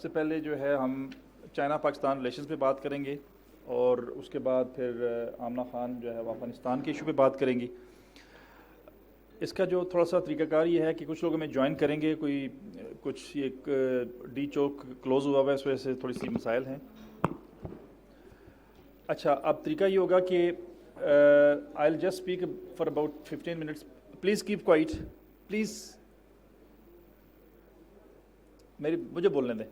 سے پہلے جو ہے ہم چائنا پاکستان ریلیشنز پہ بات کریں گے اور اس کے بعد پھر آمنہ خان جو ہے وہ افغانستان کے ایشو پہ بات کریں گی. اس کا جو تھوڑا سا طریقہ کار یہ ہے کہ کچھ لوگ ہمیں جوائن کریں گے, کوئی کچھ ایک ڈی چوک کلوز ہوا ہوا ہے, اس وجہ سے تھوڑی سی مسائل ہیں. اچھا, اب طریقہ یہ ہوگا کہ I will just speak for about 15 minutes. Please keep quiet, please مجھے بولنے دیں.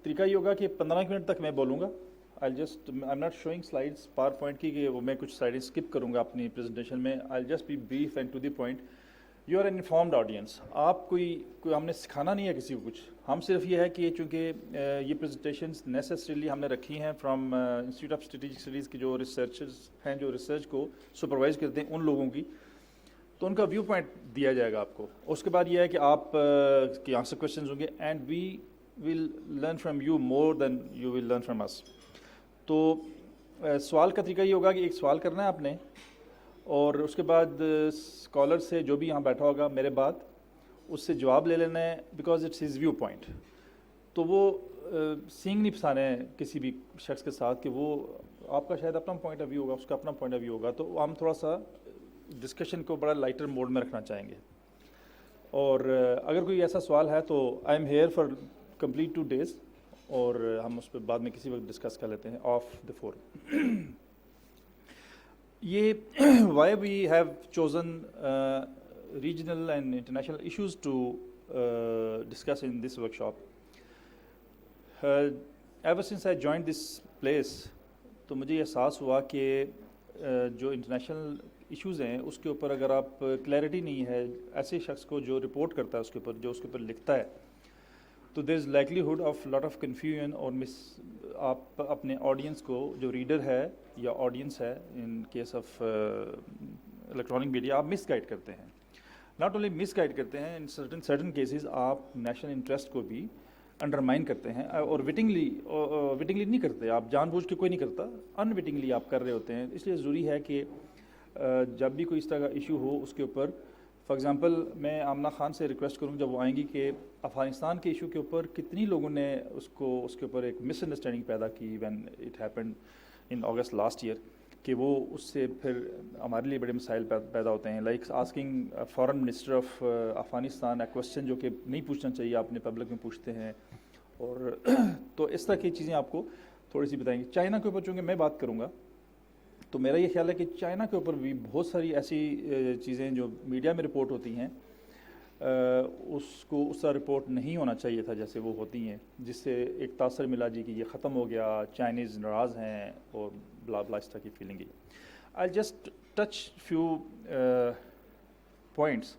طریقہ یہ ہوگا کہ 15 منٹ تک میں بولوں گا. I am not showing slides power point کی کہ وہ میں کچھ سلائڈیں اسکپ کروں گا اپنی پریزنٹیشن میں. I just be brief and to the point. You are an informed audience. آپ کوئی ہم نے سکھانا نہیں ہے کسی کو کچھ. ہم صرف یہ ہے کہ چونکہ یہ پریزنٹیشنز نیسسریلی ہم نے رکھی ہیں from institute of strategic studies کے جو ریسرچرز ہیں, جو ریسرچ کو سپروائز کرتے ہیں ان لوگوں کی, تو ان کا ویو پوائنٹ دیا جائے گا آپ کو. اس کے بعد یہ ہے کہ آپ کی آنسر کویشچنز ہوں گے and we will learn from you more than you will learn from us. تو سوال کا طریقہ یہ ہوگا کہ ایک سوال کرنا ہے آپ نے, اور اس کے بعد اسکالر سے جو بھی یہاں بیٹھا ہوگا میرے بعد اس سے جواب لے لینا ہے, because it's his view point. تو وہ سینگ نہیں پھنسانا ہے کسی بھی شخص کے ساتھ کہ وہ آپ کا شاید اپنا پوائنٹ آف ویو ہوگا, اس کا اپنا پوائنٹ آف ویو ہوگا. تو ہم تھوڑا سا ڈسکشن کو بڑا لائٹر موڈ میں رکھنا چاہیں گے. اور اگر کوئی ایسا سوال ہے تو I am here for complete 2 days, اور ہم اس پہ بعد میں کسی وقت ڈسکس کر لیتے ہیں آف دا فورم. یہ why we have chosen regional and international issues to discuss in this workshop. Ever since I join this place, تو مجھے یہ احساس ہوا کہ جو انٹرنیشنل ایشوز ہیں اس کے اوپر اگر آپ کلیئرٹی نہیں ہے ایسے شخص کو جو رپورٹ کرتا ہے اس کے اوپر, جو اس کے اوپر لکھتا ہے, تو there is likelihood of lot of confusion. اور آپ اپنے آڈینس کو, جو ریڈر ہے یا آڈینس ہے in case of electronic media, آپ مس گائڈ کرتے ہیں. ناٹ اونلی مس گائڈ کرتے ہیں, ان سرٹن کیسز آپ نیشنل انٹرسٹ کو بھی انڈرمائن کرتے ہیں. اور وٹنگلی نہیں کرتے, آپ جان بوجھ کے کوئی نہیں کرتا, ان وٹنگلی آپ کر رہے ہوتے ہیں. اس لیے ضروری ہے کہ جب بھی کوئی اس طرح کا ایشو ہو اس کے اوپر, فار ایگزامپل میں آمنہ خان سے ریکویسٹ کروں جب وہ آئیں گی کہ افغانستان کے ایشو کے اوپر کتنی لوگوں نے اس کے اوپر ایک مس انڈرسٹینڈنگ پیدا کی when it happened in August last year, کہ وہ اس سے پھر ہمارے لیے بڑے مسائل پیدا ہوتے ہیں. Like asking foreign minister of Afghanistan a question جو کہ نہیں پوچھنا چاہیے, آپ نے پبلک میں پوچھتے ہیں. اور تو اس طرح کی چیزیں آپ کو تھوڑی سی بتائیں گے. چائنا کے اوپر چونکہ میں بات کروں گا, تو میرا یہ خیال ہے کہ چائنا کے اوپر بھی بہت ساری ایسی چیزیں جو میڈیا میں رپورٹ ہوتی ہیں اس کو اس طرح رپورٹ نہیں ہونا چاہیے تھا جیسے وہ ہوتی ہیں, جس سے ایک تاثر ملا جی کہ یہ ختم ہو گیا, چائنیز ناراض ہیں اور بلا بلا اس طرح کی feeling. I just touch few points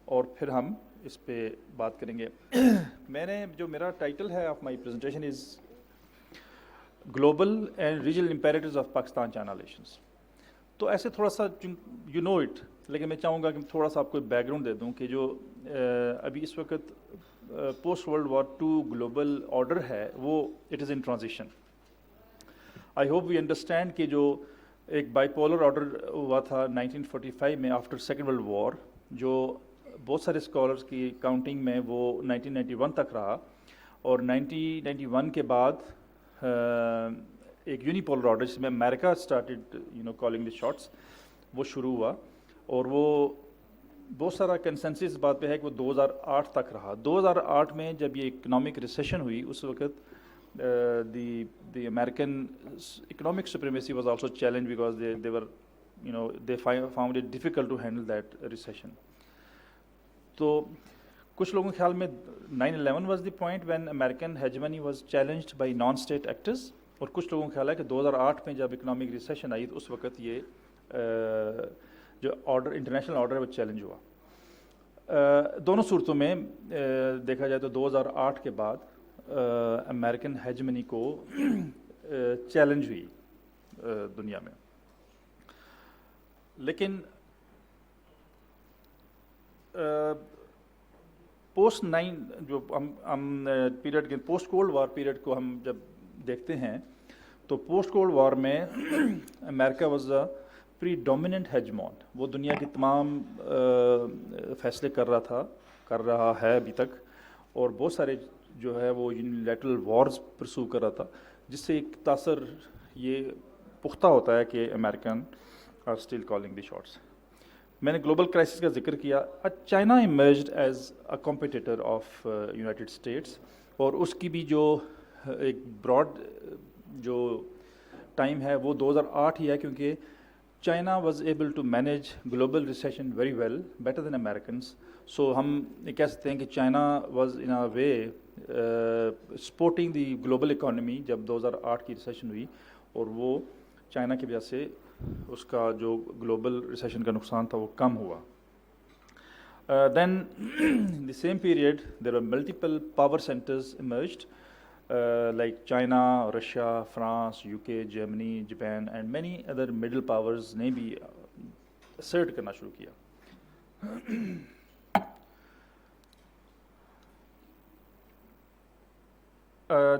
اور پھر ہم اس پہ بات کریں گے. میں نے جو میرا ٹائٹل ہے of my presentation is global and regional imperatives of Pakistan China relations. تو ایسے تھوڑا سا یو نو اٹ, لیکن میں چاہوں گا کہ تھوڑا سا آپ کو بیک گراؤنڈ دے دوں کہ جو ابھی اس وقت post world war 2 global order ہے وہ it is in transition. I hope we understand کہ جو ایک بائی پولر آرڈر ہوا تھا 1945 میں آفٹر سیکنڈ ورلڈ وار, جو بہت سارے اسکالرس کی کاؤنٹنگ میں وہ 1991 تک رہا, اور 1991 کے بعد ایک یونیپولر آرڈر جس میں امریکہ اسٹارٹیڈ کالنگ دی شاٹس, وہ شروع ہوا. اور وہ بہت سارا کنسنسس اس بات پہ ہے کہ وہ 2008 تک رہا. 2008 میں جب یہ اکنامک ریسیشن ہوئی اس وقت the American economic supremacy was also challenge because they found it difficult to handle that recession. تو کچھ لوگوں کے خیال میں 9/11 was the point when American hegemony was challenged by non state actors, اور کچھ لوگوں کا خیال ہے کہ 2008 میں جب اکنامک ریسیشن آئی تو اس وقت یہ جو آرڈر انٹرنیشنل آرڈر ہے وہ چیلنج ہوا. دونوں صورتوں میں دیکھا جائے تو 2008 کے بعد امریکن ہیجمنی کو چیلنج ہوئی دنیا میں. لیکن پوسٹ 9 جو ہم پیریڈ کے پوسٹ کولڈ وار پیریڈ کو ہم جب دیکھتے ہیں تو پوسٹ کولڈ وار میں امریکہ واز اے پری ڈومیننٹ ہیجمون. وہ دنیا کے تمام فیصلے کر رہا ہے ابھی تک, اور بہت سارے جو ہے وہ یونیلیٹرل وارز پرسو کر رہا تھا، جس سے ایک تاثر یہ پختہ ہوتا ہے کہ American are still calling the shots. میں نے گلوبل کرائسس کا ذکر کیا. China emerged as a competitor of United States, اور اس کی بھی جو ایک براڈ جو ٹائم ہے وہ 2008 ہی ہے، کیونکہ China was able to manage global recession very well, better than Americans. So ہم یہ کہہ سکتے ہیں کہ China was in a way supporting the global economy جب 2008 کی ریسیشن ہوئی، اور وہ چائنا کی وجہ سے اس کا جو گلوبل ریسیشن کا نقصان تھا وہ کم ہوا. Then in the same period there were multiple power centers emerged like China, Russia, France, UK, Germany, Japan and many other middle powers نے بھی assert کرنا شروع کیا.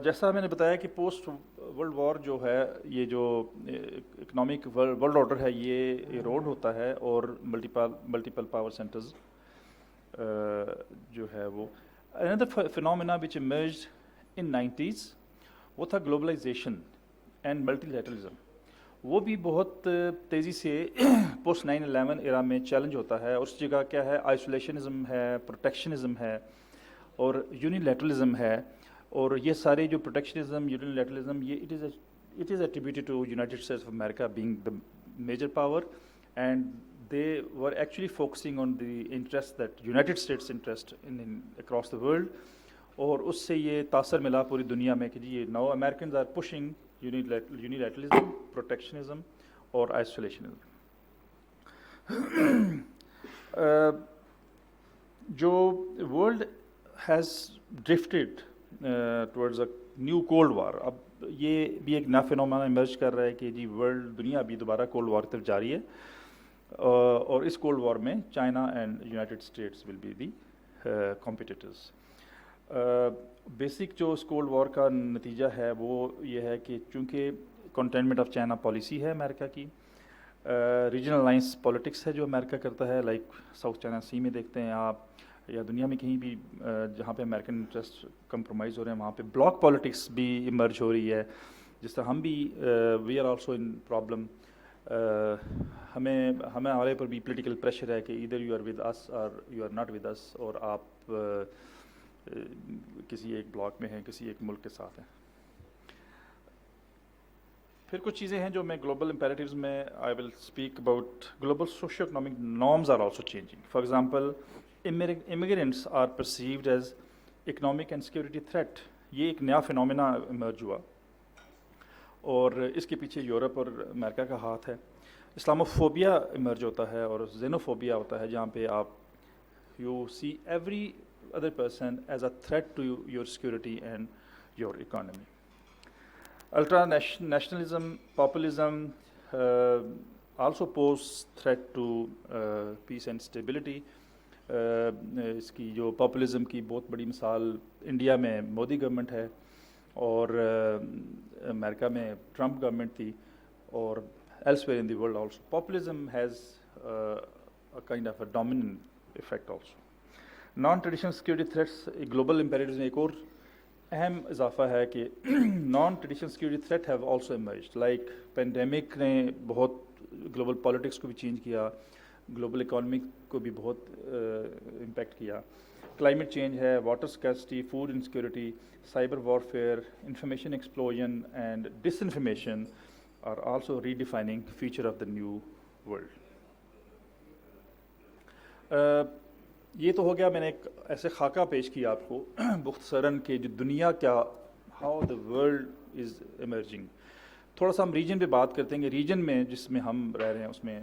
جیسا میں نے بتایا کہ پوسٹ ورلڈ وار جو ہے، یہ جو اکنامک ورلڈ آرڈر ہے یہ ایروڈ ہوتا ہے، اور ملٹیپل پاور سینٹرز جو ہے وہ. another phenomena which emerged in 90s وہ تھا گلوبلائزیشن اینڈ ملٹی لیٹرلزم. وہ بھی بہت تیزی سے پوسٹ 9/11 ایرا میں چیلنج ہوتا ہے. اس جگہ کیا ہے، آئسولیشنزم ہے، پروٹیکشنزم ہے اور یونیلیٹرلزم ہے. اور یہ سارے جو پروٹیکشنزم، یونیلیٹرلزم، یہ it is attributed to United States of America being the major power, and they were actually focusing on the interest that United States interest in across the world. اور اس سے یہ تاثر ملا پوری دنیا میں کہ جی یہ نو Americans are pushing unilateralism, protectionism اور isolationism. جو world has drifted towards a new cold war. اب یہ بھی ایک نیا فینومینا ایمرج کر رہا ہے کہ جی ورلڈ دنیا ابھی دوبارہ کولڈ وار کی طرف جا رہی ہے، اور اس کولڈ وار میں China and United States will be the competitors. Basic جو اس کولڈ وار کا نتیجہ ہے وہ یہ ہے کہ چونکہ کنٹینمنٹ آف چائنا پالیسی ہے امریکہ کی، ریجنل الائنس پولیٹکس ہے جو امریکہ کرتا ہے، لائک ساؤتھ چائنا سی میں دیکھتے ہیں آپ، یا دنیا میں کہیں بھی جہاں پہ امریکن انٹرسٹ کمپرومائز ہو رہے ہیں وہاں پہ بلاک پالیٹکس بھی ایمرج ہو رہی ہے. جس طرح ہم بھی we are also in problem. ہمارے پر بھی پولیٹیکل پریشر ہے کہ either you are with us or you are not with us, اور آپ کسی ایک بلاک میں ہیں، کسی ایک ملک کے ساتھ ہیں. پھر کچھ چیزیں ہیں جو میں گلوبل امپیریٹیوز میں I will speak about. Global socio economic norms are also changing. For example immigrants are perceived as economic and security threat. یہ ایک نیا فینومینا ایمرج ہوا، اور اس کے پیچھے یورپ اور امریکہ کا ہاتھ ہے. اسلاموفوبیا ایمرج ہوتا ہے اور زینوفوبیا ہوتا ہے، جہاں پہ آپ you see every other person as a threat to your security and your economy. Ultra nationalism, populism also pose threat to peace and stability. اس کی جو پاپولزم کی بہت بڑی مثال انڈیا میں مودی گورنمنٹ ہے، اور امریکہ میں ٹرمپ گورنمنٹ تھی، اور elsewhere in the world also. Populism has a kind of a dominant effect also. Non-traditional security threats global imperatives میں ایک اور اہم اضافہ ہے کہ non-traditional security threat have also emerged. Like pandemic نے بہت global politics کو بھی چینج کیا، گلوبل اکانومی کو بھی بہت امپیکٹ کیا. کلائمیٹ چینج ہے، water scarcity, food insecurity, cyber warfare, information explosion and disinformation are also redefining feature of the new world. یہ تو ہو گیا، میں نے ایک ایسے خاکہ پیش کیا آپ کو مختصراً کہ جو دنیا کیا، how the world is emerging. تھوڑا سا ہم ریجن پہ بات کرتے ہیں کہ ریجن میں جس میں ہم رہ رہے ہیں اس میں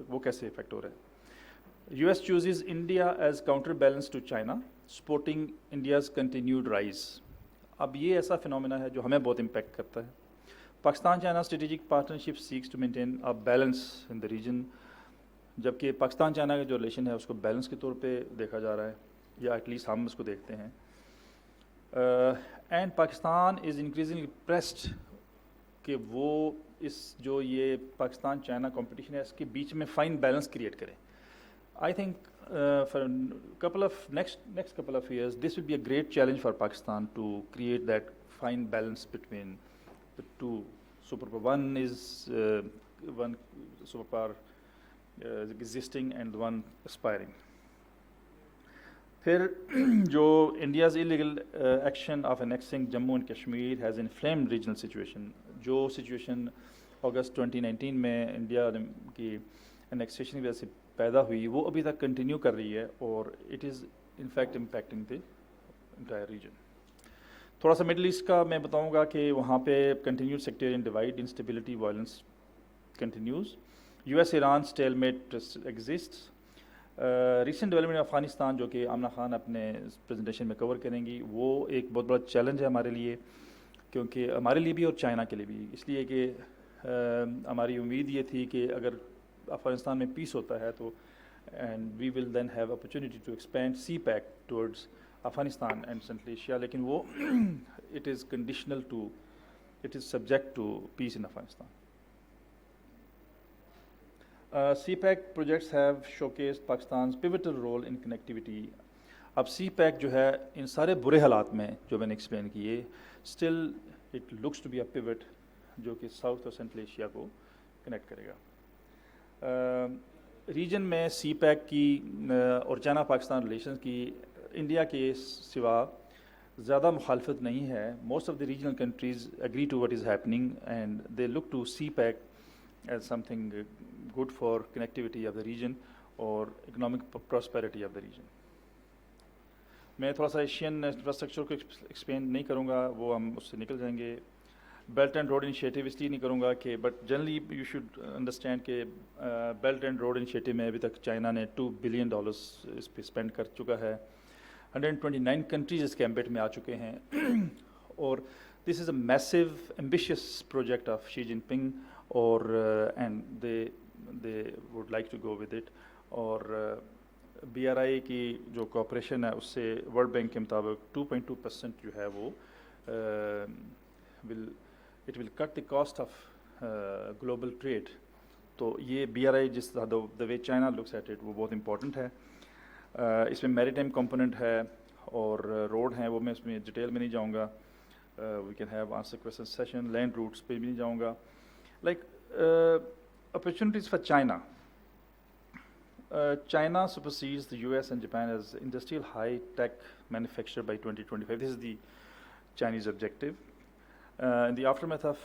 وہ کیسے افیکٹ ہو رہا ہے. US chooses India as counterbalance to China, supporting India's continued rise. اب یہ ایسا فینومینا ہے جو ہمیں بہت امپیکٹ کرتا ہے. Pakistan China strategic partnership seeks to maintain a balance in the region, جبکہ پاکستان چائنا کا جو ریلیشن ہے اس کو بیلنس کے طور پہ دیکھا جا رہا ہے، یا ایٹ لیسٹ ہم اس کو دیکھتے ہیں. And Pakistan is increasingly pressed کہ وہ اس جو یہ پاکستان چائنا کمپٹیشن ہے اس کے بیچ میں فائن بیلنس کریٹ کریں. I think for a next couple of years, this will be a great challenge for Pakistan to create that fine balance between the two superpower. One superpower existing and one aspiring. پھر جو India's illegal action of annexing Jammu and Kashmir has inflamed regional situation. جو situation اگست 2019 میں India کی annexation کی وجہ سے پیدا ہوئی وہ ابھی تک کنٹینیو کر رہی ہے اور it is in fact impacting the entire region. تھوڑا سا مڈل ایسٹ کا میں بتاؤں گا کہ وہاں پہ continued sectarian divide, instability, violence continues. U S Iran stalemate exist. Recent development Afghanistan جو کہ آمنہ خان اپنے پریزنٹیشن میں کور کریں گی, وہ ایک بہت بڑا چیلنج ہے ہمارے لیے, کیونکہ ہمارے لیے بھی اور چائنا کے لیے بھی. اس لیے کہ ہماری امید یہ تھی کہ اگر افغانستان میں پیس ہوتا ہے تو and we will then have opportunity to expand CPEC towards Afghanistan and central Asia, لیکن وہ it is conditional to, it is subject to peace in Afghanistan. CPEC projects have showcased Pakistan's pivotal role in connectivity. اب سی pack جو ہے ان سارے برے حالات میں جو میں نے ایکسپلین کیے, still it looks to be a pivot جو کہ ساؤتھ اور سینٹرل ایشیا کو کنیکٹ کرے گا. ریجن میں سی پیک کی اور چائنا پاکستان ریلیشنز کی انڈیا کے سوا زیادہ مخالفت نہیں ہے. Most of the regional countries agree to what is happening and they look to CPEC as something good for connectivity of the region or economic prosperity of the region. میں تھوڑا سا Asian infrastructure کو explain نہیں کروں گا, وہ ہم اس سے نکل جائیں گے. بیلٹ اینڈ روڈ انیشیٹو اس لیے نہیں کروں گا کہ but generally you should understand کہ بیلٹ اینڈ روڈ انیشیٹو میں ابھی تک چائنا نے $2 بلین اس پہ اسپینڈ کر چکا ہے. 129 کنٹریز اس کیمپیٹ میں آ چکے ہیں اور this is a massive ambitious project of Xi Jinping اور and they would like to go with it. اور بی آر آئی کی جو کوآپریشن ہے اس سے ورلڈ بینک کے مطابق 2.2% جو ہے وہ it will cut the cost of global trade. تو یہ بی آر آئی جس the way China looks at it وہ بہت امپورٹنٹ ہے. اس میں میری ٹائم کمپوننٹ ہے اور روڈ ہیں, وہ میں اس میں ڈیٹیل میں نہیں جاؤں گا. We can have answer question session. Land routes پہ بھی نہیں جاؤں گا. Like opportunities for China. China supersedes the US and Japan as industrial high-tech manufacturer by 2025. This is the Chinese objective. In the aftermath of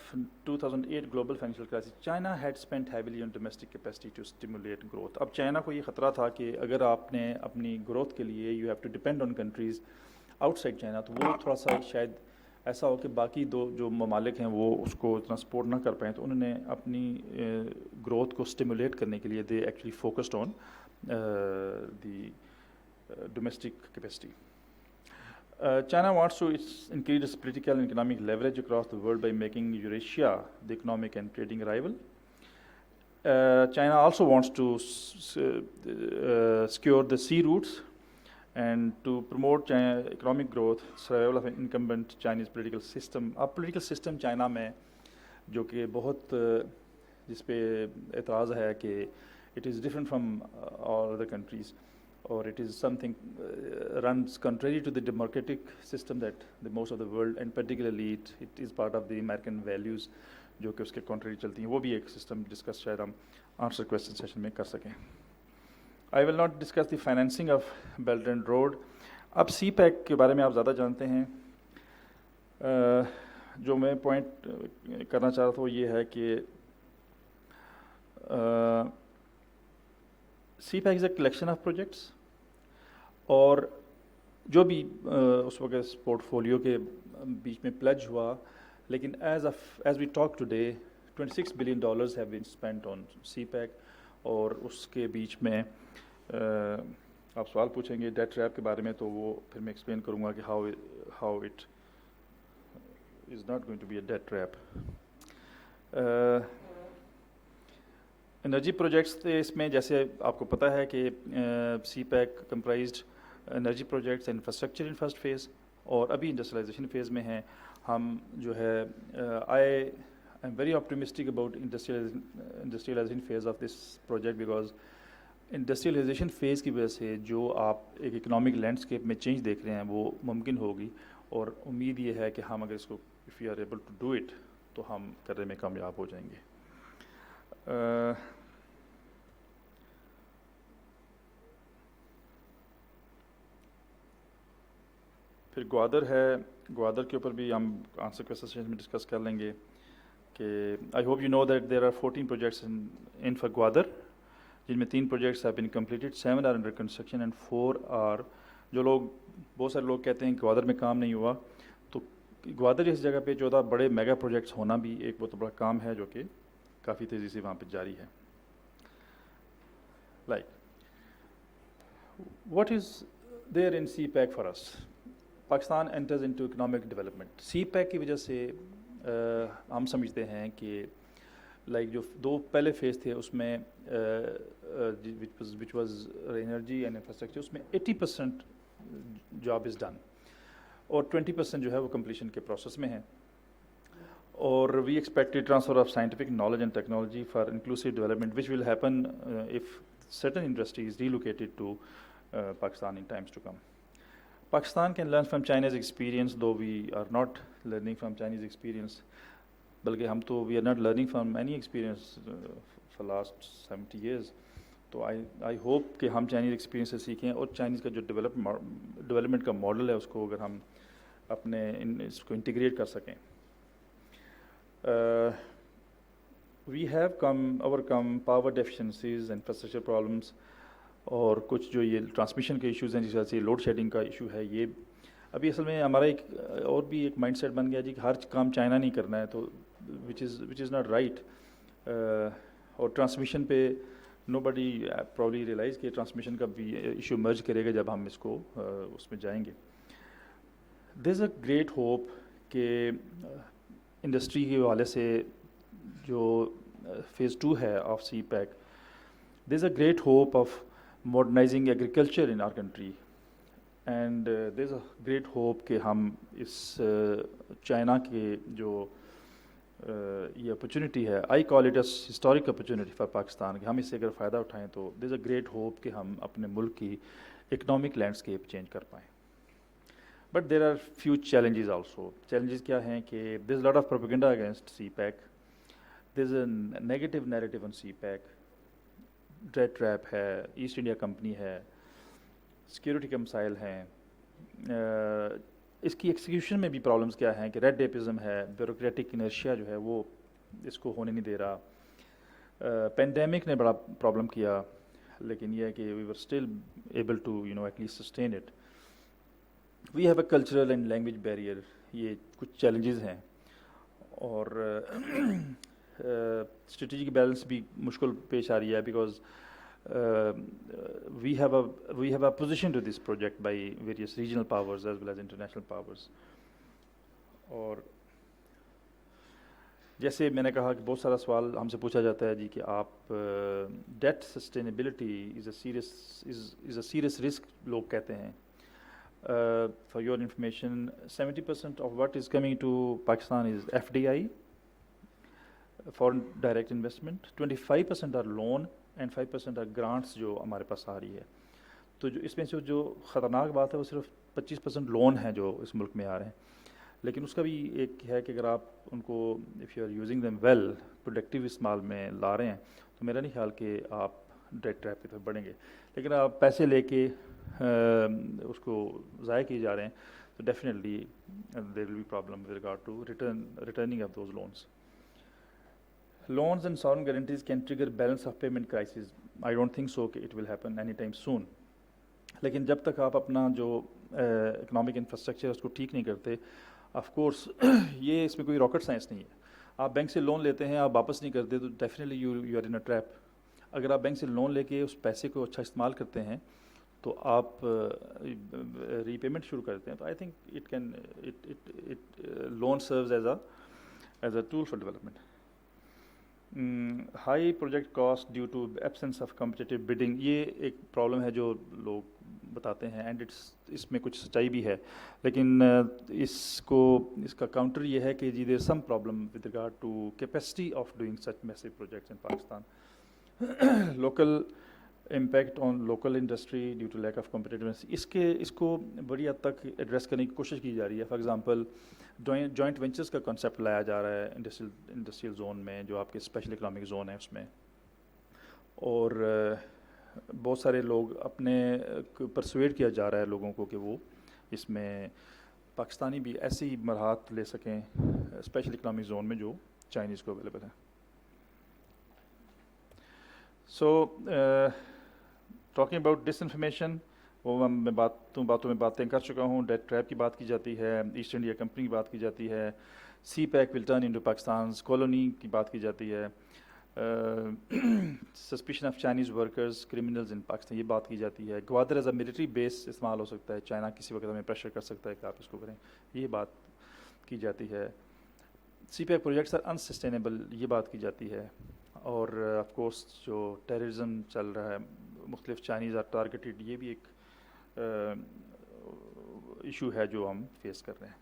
2008 global financial crisis, China had spent heavily on domestic capacity to stimulate growth. اب China کو یہ خطرہ تھا کہ اگر آپ نے اپنی گروتھ کے لیے you have to depend on countries outside China, تو وہ تھوڑا سا شاید ایسا ہو کہ باقی دو جو ممالک ہیں وہ اس کو اتنا سپورٹ نہ کر پائیں, تو انہوں نے اپنی گروتھ کو اسٹیمولیٹ کرنے کے لیے they actually focused on the domestic capacity. China wants to increase its political and economic leverage across the world by making Eurasia the economic and trading rival. China also wants to secure the sea routes and to promote economic growth, survival of an incumbent Chinese political system. اب political system China میں جو کہ بہت جس پہ اعتراض ہے کہ it is different from all other countries or it is something runs contrary to the democratic system that the most of the world and particularly it is part of the American values جو کہ اس کے contrary چلتی ہیں. وہ بھی ایک system discuss شاید ہم آنسر کویشچن سیشن میں کر سکیں. I will not discuss the financing of Belt and Road. اب سی پیک کے بارے میں آپ زیادہ جانتے ہیں. جو میں پوائنٹ کرنا چاہ رہا تھا وہ یہ ہے کہ CPEC is a collection of projects اور جو بھی اس وقت پورٹ فولیو کے بیچ میں پلیج ہوا, لیکن as we talk today $26 billion have been spent on CPEC. اور اس کے بیچ میں آپ سوال پوچھیں گے ڈیٹ ٹریپ کے بارے میں, تو وہ پھر میں ایکسپلین کروں گا کہ how it is not going to be a debt trap. Energy projects تھے اس میں, جیسے آپ کو پتہ ہے کہ CPEC comprised energy projects infrastructure in first phase اور ابھی انڈسٹریلائزیشن فیز میں ہیں. ہم جو ہے I am very optimistic about industrialization phase of this project because industrialization phase کی وجہ سے جو آپ ایک اکنامک لینڈسکیپ میں چینج دیکھ رہے ہیں وہ ممکن ہوگی، اور امید یہ ہے کہ ہم اگر اس کو if you are able to do it تو ہم کرنے میں کامیاب ہو جائیں گے. پھر گوادر ہے، گوادر کے اوپر بھی ہم آنسر کوئسچن سیشن میں ڈسکس کر لیں گے کہ I hope you know that there are 14 projects in for Gwadar, جن میں 3 projects have been completed, 7 are under construction and 4 are. جو لوگ بہت سارے لوگ کہتے ہیں کہ گوادر میں کام نہیں ہوا، تو گوادر جیسی جگہ پہ 14 بڑے میگا پروجیکٹس ہونا بھی ایک بہت بڑا کام ہے جو کہ کافی تیزی سے وہاں پہ جاری ہے. Like what is there in CPEC for us? Pakistan enters into economic development. CPEC کی وجہ سے ہم سمجھتے ہیں کہ لائک جو 2 پہلے فیز تھے اس میں which was energy and infrastructure, اس میں 80% جاب از ڈن اور 20% جو ہے وہ کمپلیشن کے پروسیس میں ہے. اور we expect transfer of scientific knowledge and technology for inclusive development which will happen if certain industries relocated to Pakistan in times to come. Pakistan can learn from China's experience, though we are not learning from Chinese experience. بلکہ ہم تو we are not learning from any experience for last 70 years. تو I hope کہ ہم Chinese experience سے سیکھیں اور Chinese کا جو ڈیولپمنٹ کا ماڈل ہے اس کو اگر ہم اپنے اس کو انٹیگریٹ کر سکیں. We have overcome power deficiencies, infrastructure problems, اور کچھ جو یہ ٹرانسمیشن کے ایشوز ہیں جس طرح سے لوڈ شیڈنگ کا ایشو ہے، یہ ابھی اصل میں ہمارا ایک اور بھی ایک مائنڈ سیٹ بن گیا جی کہ ہر کام چائنا نہیں کرنا ہے، تو وچ از ناٹ رائٹ. اور ٹرانسمیشن پہ نو بڈی پرابلی ریئلائز کہ ٹرانسمیشن کا بھی ایشو مرج کرے گا جب ہم اس کو اس میں جائیں گے. There is a great hope کہ انڈسٹری کے حوالے سے جو فیز 2 ہے of CPEC, there is a great hope of modernizing agriculture in our country, and there is a great hope کہ ہم اس چائنا کے جو یہ اپرچونیٹی ہے، I call it as historic opportunity for Pakistan, کہ ہم اس سے اگر فائدہ اٹھائیں تو there is a great hope کہ ہم اپنے ملک کی اکنامک لینڈسکیپ چینج کر پائیں. But there are few challenges also. Challenges کیا ہیں کہ there is lot of propaganda against CPEC, there is a negative narrative on CPEC, ڈریڈ ٹریپ ہے، ایسٹ انڈیا کمپنی ہے، سیکیورٹی کے مسائل ہیں، اس کی ایکسیکیوشن میں بھی پرابلمس کیا ہیں کہ ریڈ ٹیپزم ہے، بیوروکریٹک انرشیا جو ہے وہ اس کو ہونے نہیں دے رہا. پینڈیمک نے بڑا پرابلم کیا، لیکن یہ ہے کہ we were still able to at least sustain it. We have a cultural and language barrier, یہ کچھ چیلنجز ہیں. اور اسٹریٹجک بیلنس بھی مشکل پیش آ رہی ہے، because we have a position to this project by various regional powers as well as international powers. اور جیسے میں نے کہا کہ بہت سارا سوال ہم سے پوچھا جاتا ہے جی کہ آپ that sustainability is a serious risk لوگ کہتے ہیں. For your information 70% of what is coming to Pakistan is FDI, foreign direct investment, 25% are loan and 5% are grants جو ہمارے پاس آ رہی ہے. تو جو اس میں سے جو خطرناک بات ہے وہ صرف 25% لون ہیں جو اس ملک میں آ رہے ہیں. لیکن اس کا بھی ایک ہے کہ اگر آپ ان کو if you are using them well, productive استعمال میں لا رہے ہیں، تو میرا نہیں خیال کہ آپ ڈیٹ ٹریپ کی طرف بڑھیں گے. لیکن آپ پیسے لے کے اس کو ضائع کیے جا رہے ہیں تو definitely there will be problem with regard to returning of those loans. Loans and sovereign guarantees can trigger balance of payment crisis. I don't think so کہ it will happen anytime soon. لیکن جب تک آپ اپنا جو economic infrastructure اس کو ٹھیک نہیں کرتے، آف کورس یہ اس میں کوئی راکٹ سائنس نہیں ہے. آپ بینک سے لون لیتے ہیں، آپ واپس نہیں کرتے تو definitely you are in a trap. اگر آپ بینک سے لون لے کے اس پیسے کو اچھا استعمال کرتے ہیں تو آپ ری پیمنٹ شروع کرتے ہیں، تو I think it can loan serves as a tool for development. High project cost due to absence of competitive bidding, یہ ایک پرابلم ہے جو لوگ بتاتے ہیں، اینڈ اس میں کچھ سچائی بھی ہے. لیکن اس کا کاؤنٹر یہ ہے کہ جی there some problem with regard to capacity of doing such massive projects in Pakistan. Local impact on local industry due to lack of competitiveness. اس کو بڑی حد تک ایڈریس کرنے کی کوشش کی جا رہی ہے. فار ایگزامپل جوائنٹ وینچرس کا کنسیپٹ لایا جا رہا ہے انڈسٹریل زون میں, جو آپ کے اسپیشل اکنامک زون ہے اس میں, اور بہت سارے لوگ اپنے پرسویٹ کیا جا رہا ہے لوگوں کو کہ وہ اس میں پاکستانی بھی ایسی مراحت لے سکیں اسپیشل اکنامک زون میں جو چائنیز کو اویلیبل ہے. So talking about disinformation, وہ میں باتوں میں باتیں کر چکا ہوں. ڈیٹ ٹریپ کی بات کی جاتی ہے, ایسٹ انڈیا کمپنی کی بات کی جاتی ہے, CPEC will turn into Pakistan's colony کی بات کی جاتی ہے, suspicion of Chinese workers criminals in Pakistan یہ بات کی جاتی ہے. Gwadar as a military base استعمال ہو سکتا ہے, چائنا کسی وقت ہمیں پریشر کر سکتا ہے کہ آپ اس کو کریں, یہ بات کی جاتی ہے. CPEC projects are unsustainable, یہ بات کی جاتی ہے. اور آف کورس جو ٹیررزم چل رہا ہے, مختلف چائنیز آر ٹارگیٹڈ, یہ بھی ایک ایشو ہے جو ہم فیس کر رہے ہیں.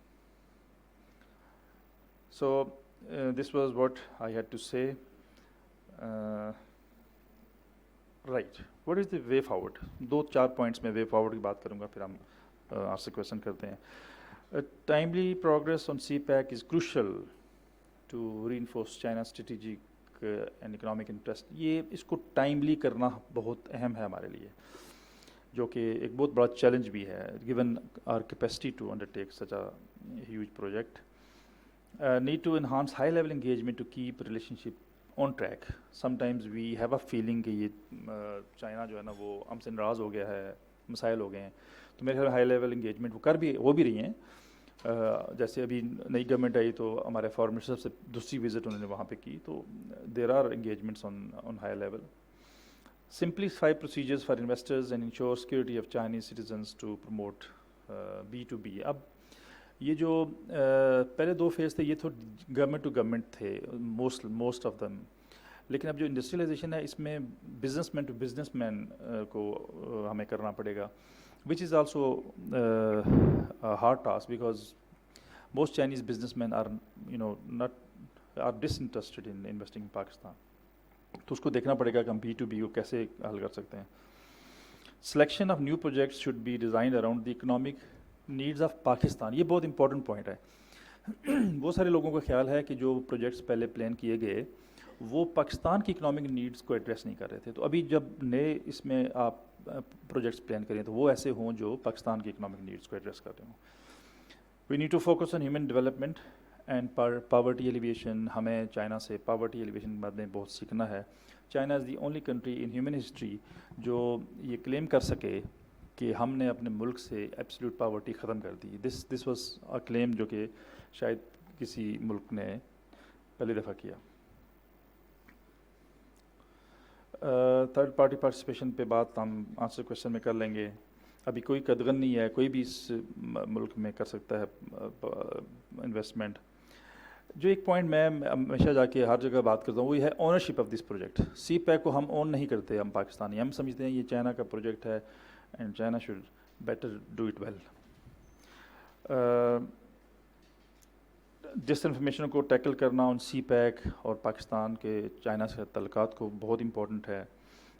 So this was what I had to say. Right, what is the way forward? 2-4 points میں وے فارورڈ کی بات کروں گا, پھر ہم آپ سے کویشچن کرتے ہیں. Timely progress on CPEC is crucial to reinforce China strategic and economic interest. یہ اس کو ٹائملی کرنا بہت اہم ہے ہمارے لیے, جو کہ ایک بہت بڑا چیلنج بھی ہے given our capacity to undertake such a huge project. Need to enhance high level engagement to keep relationship on track. Sometimes we have a feeling کہ یہ چائنا جو ہے نا وہ ہم سے ناراض ہو گیا ہے, مسائل ہو گئے ہیں. تو میرے خیال ہائی لیول انگیجمنٹ وہ ہو بھی رہی ہیں. جیسے ابھی نئی گورنمنٹ آئی تو ہمارے فارن منسٹر سے دوسری وزٹ انہوں نے وہاں پہ کی, تو there are engagements on high level. Simplify procedures for investors and ensure security of Chinese citizens to promote B2B. اب یہ جو پہلے 2 فیز تھے یہ تو گورنمنٹ ٹو گورنمنٹ تھے موسٹ آف دم, لیکن اب جو انڈسٹریلائزیشن ہے اس میں businessman to businessman کو ہمیں کرنا پڑے گا, which is also hard task because most Chinese businessman are not are disinterested in investing in Pakistan. تو اس کو دیکھنا پڑے گا کہ ہم B2B کو کیسے حل کر سکتے ہیں. Selection of new projects should be designed around the economic needs of Pakistan. یہ بہت امپورٹنٹ پوائنٹ ہے. بہت سارے لوگوں کا خیال ہے کہ جو پروجیکٹس پہلے پلان کیے گئے وہ پاکستان کی اکنامک نیڈز کو ایڈریس نہیں کر رہے تھے. تو ابھی جب نئے اس میں آپ پروجیکٹس پلان کریں تو وہ ایسے ہوں جو پاکستان کی اکنامک نیڈز کو ایڈریس کر رہے ہوں. We need to focus on human development and poverty alleviation. ہمیں چائنا سے پاورٹی ایلیویشن کے بارے میں بہت سیکھنا ہے. China is the only country in human history جو یہ کلیم کر سکے کہ ہم نے اپنے ملک سے ایبسلیوٹ پاورٹی ختم کر دی. دس واز اے کلیم جو کہ شاید کسی ملک نے پہلی دفعہ کیا. تھرڈ پارٹی پارٹیسپیشن پہ بات ہم آنسر کویشچن میں کر لیں گے. ابھی کوئی قدغن نہیں ہے, کوئی بھی اس ملک میں کر سکتا ہے انویسٹمنٹ. جو ایک پوائنٹ میں ہمیشہ جا کے ہر جگہ بات کرتا ہوں وہ یہ ہے ownership of this project. CPEC کو ہم اون نہیں کرتے, ہم پاکستانی, ہم سمجھتے ہیں یہ چائنا کا پروجیکٹ ہے and China should better do it well. Disinformation کو ٹیکل کرنا آن سی پیک اور پاکستان کے چائنا سے تعلقات کو بہت امپورٹنٹ ہے.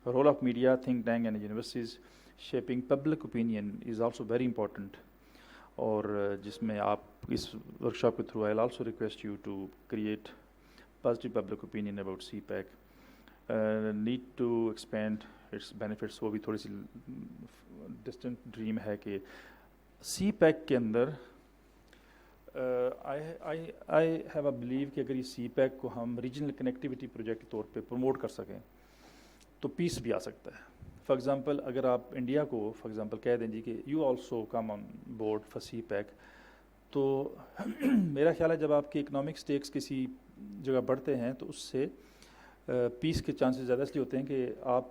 Role of media, think tank and universities shaping public opinion is also very important. اور جس میں آپ اس ورکشاپ کے through I also request you to create positive public opinion about CPEC. Need to expand its benefits. وہ بھی تھوڑی سی distant dream ہے کہ سی پیک کے اندر آئی ہیو اے بلیو کہ اگر یہ سی پیک کو ہم ریجنل کنیکٹیوٹی پروجیکٹ کے طور پہ پروموٹ کر سکیں تو پیس بھی آ سکتا ہے. فار ایگزامپل اگر آپ انڈیا کو فار ایگزامپل کہہ دیں جی کہ you also come on board for CPEC, تو میرا خیال ہے جب آپ کے اکنامک سٹیکس کسی جگہ بڑھتے ہیں تو اس سے پیس کے چانسز زیادہ اس لیے ہوتے ہیں کہ آپ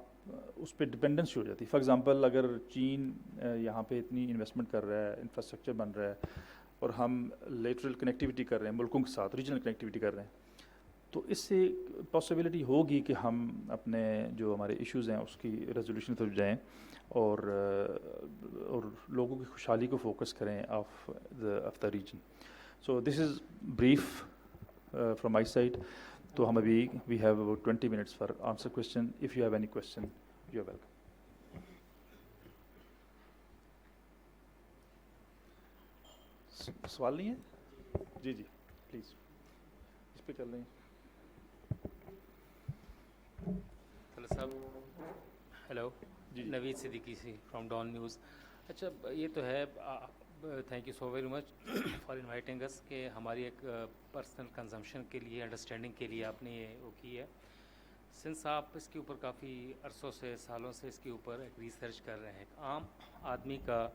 اس پہ ڈپینڈنس ہو جاتی ہے. فار ایگزامپل اگر چین یہاں پہ اتنی انویسٹمنٹ کر رہا ہے, انفراسٹرکچر بن رہا ہے, اور ہم لیٹرل کنیکٹیوٹی کر رہے ہیں ملکوں کے ساتھ, ریجنل کنیکٹیوٹی کر رہے ہیں, تو اس سے پاسبلٹی ہوگی کہ ہم اپنے جو ہمارے ایشوز ہیں اس کی ریزولوشن طرف جائیں اور لوگوں کی خوشحالی کو فوکس کریں of the region. So this is brief from my side. تو ہم ابھی we have about 20 minutes for answer question. If you have any question you are welcome. سوال نہیں ہے؟ جی جی پلیز، اس پہ چل رہے ہیں. ہلو صاحب. ہیلو جی نوید صدیقی سی فرام ڈان نیوز. اچھا یہ تو ہے، thank you so very much for inviting us کہ ہماری ایک پرسنل کنزمپشن کے لیے، انڈرسٹینڈنگ کے لیے آپ نے یہ وہ کی ہے. سنس آپ اس کے اوپر کافی عرصوں سے، سالوں سے اس کے اوپر ایک ریسرچ کر رہے ہیں، ایک عام آدمی کا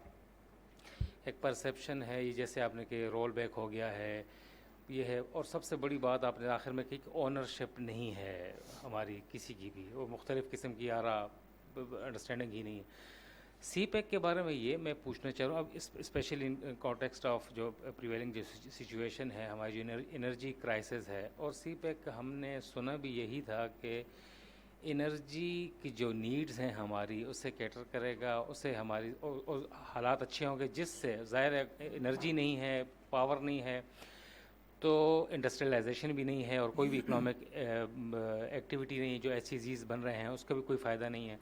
ایک پرسیپشن ہے یہ، جیسے آپ نے کہ رول بیک ہو گیا ہے یہ ہے، اور سب سے بڑی بات آپ نے آخر میں کہی کہ اونرشپ نہیں ہے ہماری کسی کی بھی، وہ مختلف قسم کی آرا انڈرسٹینڈنگ ہی نہیں ہے. سی پیک کے بارے میں یہ میں پوچھنا چاہ رہا ہوں، اب اسپیشلی ان کانٹیکسٹ آف جو پریویلنگ جو سچویشن ہے ہماری، جو انرجی کرائسس ہے، اور سی پیک ہم نے سنا بھی یہی تھا کہ انرجی کی جو نیڈز ہیں ہماری اسے کیٹر کرے گا، اسے ہماری حالات اچھے ہوں گے، جس سے ظاہر ہے انرجی نہیں ہے، پاور نہیں ہے تو انڈسٹریلائزیشن بھی نہیں ہے، اور کوئی بھی اکنامک ایکٹیویٹی نہیں ہے، جو ایس سی زیز بن رہے ہیں اس کا بھی کوئی فائدہ نہیں ہے.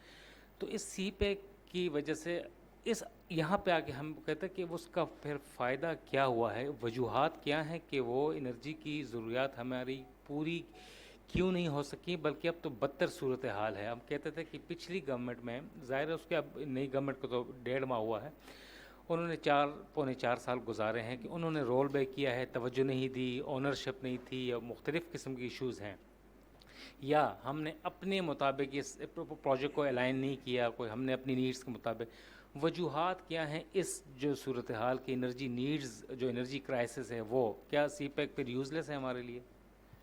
تو اس سی پیک کی وجہ سے اس یہاں پہ آ کے ہم کہتے ہیں کہ اس کا پھر فائدہ کیا ہوا ہے، وجوہات کیا ہیں کہ وہ انرجی کی ضروریات ہماری پوری کیوں نہیں ہو سکی، بلکہ اب تو بدتر صورتحال ہے. ہم کہتے تھے کہ پچھلی گورنمنٹ میں، ظاہر ہے اس کے اب نئی گورنمنٹ کو تو 1.5 ماہ ہوا ہے، انہوں نے 4 سال گزارے ہیں کہ انہوں نے رول بیک کیا ہے، توجہ نہیں دی، اونرشپ نہیں تھی، یا مختلف قسم کی ایشوز ہیں، یا ہم نے اپنے مطابق اس پروجیکٹ کو الائن نہیں کیا، کوئی ہم نے اپنی نیڈز کے مطابق. وجوہات کیا ہیں اس جو صورتحال کی انرجی نیڈز، جو انرجی کرائسس ہے، وہ کیا سی پیک پھر یوزلیس ہے ہمارے لیے؟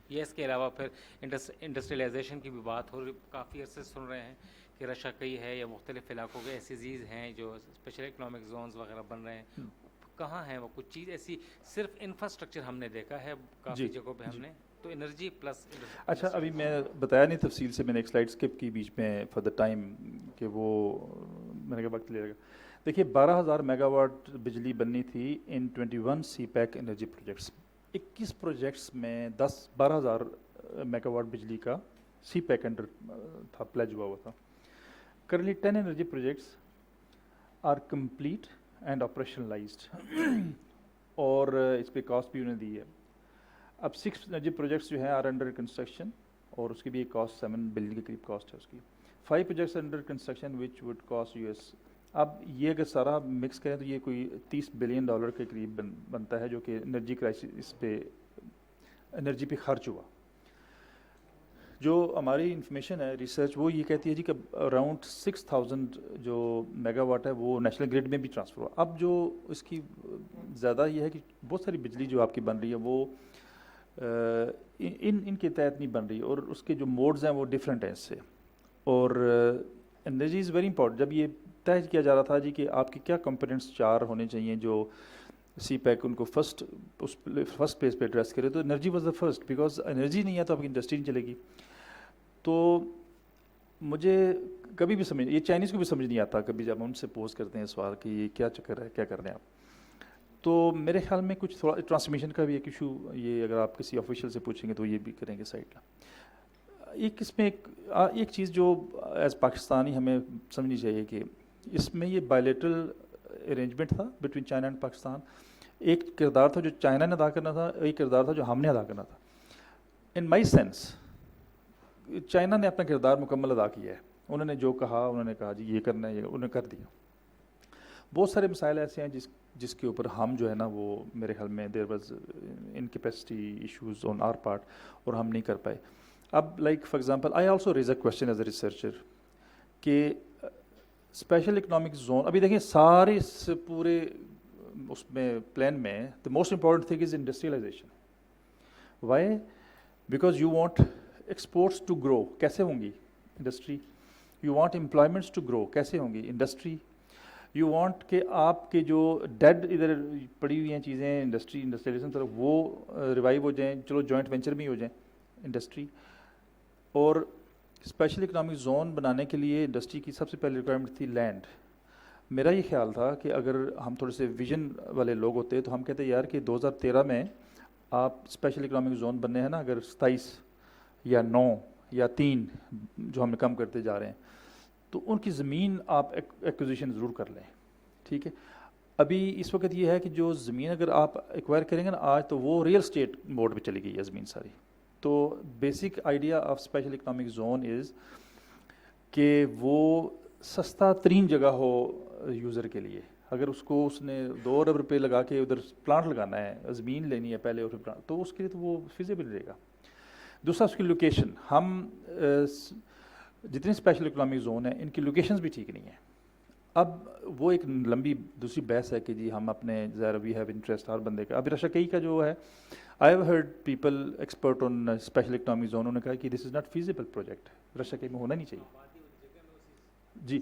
یہ اس کے علاوہ پھر انڈسٹریلائزیشن کی بھی بات ہو رہی، کافی عرصے سن رہے ہیں کہ رشا کئی ہے یا مختلف علاقوں کے ایسی چیز ہیں جو اسپیشل اکنامک زونز وغیرہ بن رہے ہیں. کہاں ہیں وہ کچھ چیز ایسی؟ صرف انفراسٹرکچر ہم نے دیکھا ہے کافی جی جگہوں پہ ہم جی. نے، تو انرجی پلس اچھا ابھی میں بتایا نہیں تفصیل سے، میں نے ایک سلائڈ اسکپ کی بیچ میں فار دا ٹائم کہ وہ میں نے کہا وقت لے لے گا. دیکھیے 12,000 میگا واٹ بجلی بننی تھی in 21 CPEC energy projects. 21 projects میں 12,000 میگا واٹ بجلی کا سی پیک انڈر تھا، پلیج ہوا ہوا تھا. Currently 10 energy projects are complete and operationalized اور اس پہ کاسٹ بھی انہیں دی ہے. اب 6 انرجی پروجیکٹس جو ہیں آر انڈر کنسٹرکشن، اور اس کی بھی ایک کاسٹ 7 بلین کے قریب کاسٹ ہے اس کی. 5 projects under construction which would cost US. اب یہ اگر سارا مکس کریں تو یہ کوئی $30 بلین کے قریب بنتا ہے، جو کہ انرجی کرائسس پہ، انرجی پہ خرچ ہوا. جو ہماری انفارمیشن ہے ریسرچ وہ یہ کہتی ہے جی کہ اراؤنڈ 6,000 جو میگا واٹ ہے وہ نیشنل گریڈ میں بھی ٹرانسفر ہوا. اب جو اس کی زیادہ یہ ہے کہ بہت ساری بجلی جو آپ کی بن رہی ہے وہ ان کے تحت نہیں بن رہی، اور اس کے جو موڈز ہیں وہ ڈفرینٹ ہیں اس سے. اور انرجی از ویری امپورٹنٹ. جب یہ طے کیا جا رہا تھا جی کہ آپ کے کیا کمپوننٹس 4 ہونے چاہیے جو سی پیک ان کو فرسٹ پلیس پہ ایڈریس کرے، تو energy was the first, because energy نہیں ہے تو آپ کی انڈسٹری نہیں چلے گی. تو مجھے کبھی بھی سمجھ، یہ چائنیز کو بھی سمجھ نہیں آتا کبھی جب ہم ان سے پوز کرتے ہیں سوال کہ یہ کیا چکر ہے، کیا کر رہے ہیں آپ. تو میرے خیال میں کچھ تھوڑا ٹرانسمیشن کا بھی ایک ایشو، یہ اگر آپ کسی آفیشیل سے پوچھیں گے تو یہ بھی کریں گے سائڈ کا. ایک اس میں ایک چیز جو ایز پاکستانی ہمیں سمجھنی چاہیے کہ اس میں یہ بائیلیٹرل ارینجمنٹ تھا بٹوین چائنا اینڈ پاکستان. ایک کردار تھا جو چائنا نے ادا کرنا تھا، ایک کردار تھا جو ہم نے ادا کرنا تھا. ان مائی سینس چائنا نے اپنا کردار مکمل ادا کیا ہے. انہوں نے جو کہا، انہوں نے کہا جی یہ کرنا ہے، یہ انہوں نے کر دیا. بہت سارے مسائل ایسے ہیں جس کے اوپر ہم جو ہے نا وہ میرے خیال میں there was incapacity issues on our part, اور ہم نہیں کر پائے. اب like for example I also raise a question as a researcher کہ اسپیشل اکنامک زون، ابھی دیکھیں سارے اس پورے اس میں پلان میں the most important thing is industrialization. Why? Because you want exports to grow. کیسے ہوں گی؟ Industry. You want employments to grow. کیسے ہوں گی؟ انڈسٹری. یو وانٹ کہ آپ کے جو ڈیڈ ادھر پڑی ہوئی ہیں چیزیں انڈسٹریلزم طرف وہ ریوائیو ہو جائیں، چلو جوائنٹ وینچر بھی ہو جائیں. انڈسٹری. اور اسپیشل اکنامک زون بنانے کے لیے انڈسٹری کی سب سے پہلی ریکوائرمنٹ تھی لینڈ. میرا یہ خیال تھا کہ اگر ہم تھوڑے سے ویژن والے لوگ ہوتے تو ہم کہتے یار کہ 2013 میں آپ اسپیشل اکنامک زون بننے ہیں نا، اگر 27 یا 9 یا 3 جو ہم نے کم کرتے جا رہے ہیں، تو ان کی زمین آپ ایکوزیشن ضرور کر لیں. ٹھیک ہے. ابھی اس وقت یہ ہے کہ جو زمین اگر آپ ایکوائر کریں گے نا آج تو وہ ریئل اسٹیٹ موڈ پہ چلی گئی ہے زمین ساری. تو basic idea of special economic zone is کہ وہ سستا ترین جگہ ہو یوزر کے لیے. اگر اس نے 2 ارب روپے لگا کے ادھر پلانٹ لگانا ہے, زمین لینی ہے پہلے اور پھر پلانٹ, تو اس کے لیے تو وہ فیزیبل رہے گا. دوسرا اس کی لوکیشن, ہم جتنے اسپیشل اکنامک زون ہیں ان کی لوکیشنز بھی ٹھیک نہیں ہیں. اب وہ ایک لمبی دوسری بحث ہے کہ جی ہم اپنے ظاہر وی ہیو انٹرسٹ ہر بندے کا. ابھی رشا کئی کا جو ہے, I have heard people expert on special economic zone, انہوں نے کہا کہ دس از ناٹ فیزیبل پروجیکٹ, رشا کئی میں ہونا نہیں چاہیے. جی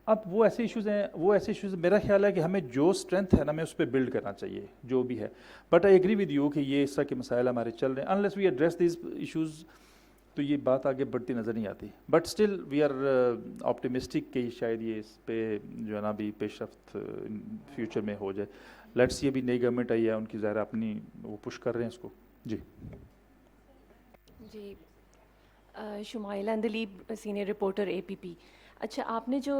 اب وہ ایسے ایشوز میرا خیال ہے کہ ہمیں جو اسٹرینتھ ہے نا ہمیں اس پہ بلڈ کرنا چاہیے جو بھی ہے. But I agree with you کہ یہ اس طرح کے مسائل ہمارے چل رہے ہیں, unless we address these issues تو یہ بات آگے بڑھتی نظر نہیں آتی. But still we are optimistic کہ شاید یہ اس پہ جو ہے نا بھی پیش رفت فیوچر میں ہو جائے. لیٹس سی ابھی نئی گورنمنٹ آئی ہے, ان کی ظاہر اپنی وہ پش کر رہے ہیں اس کو. جی جی شمائلہ اندلیب, سینئر رپورٹر APP. اچھا, آپ نے جو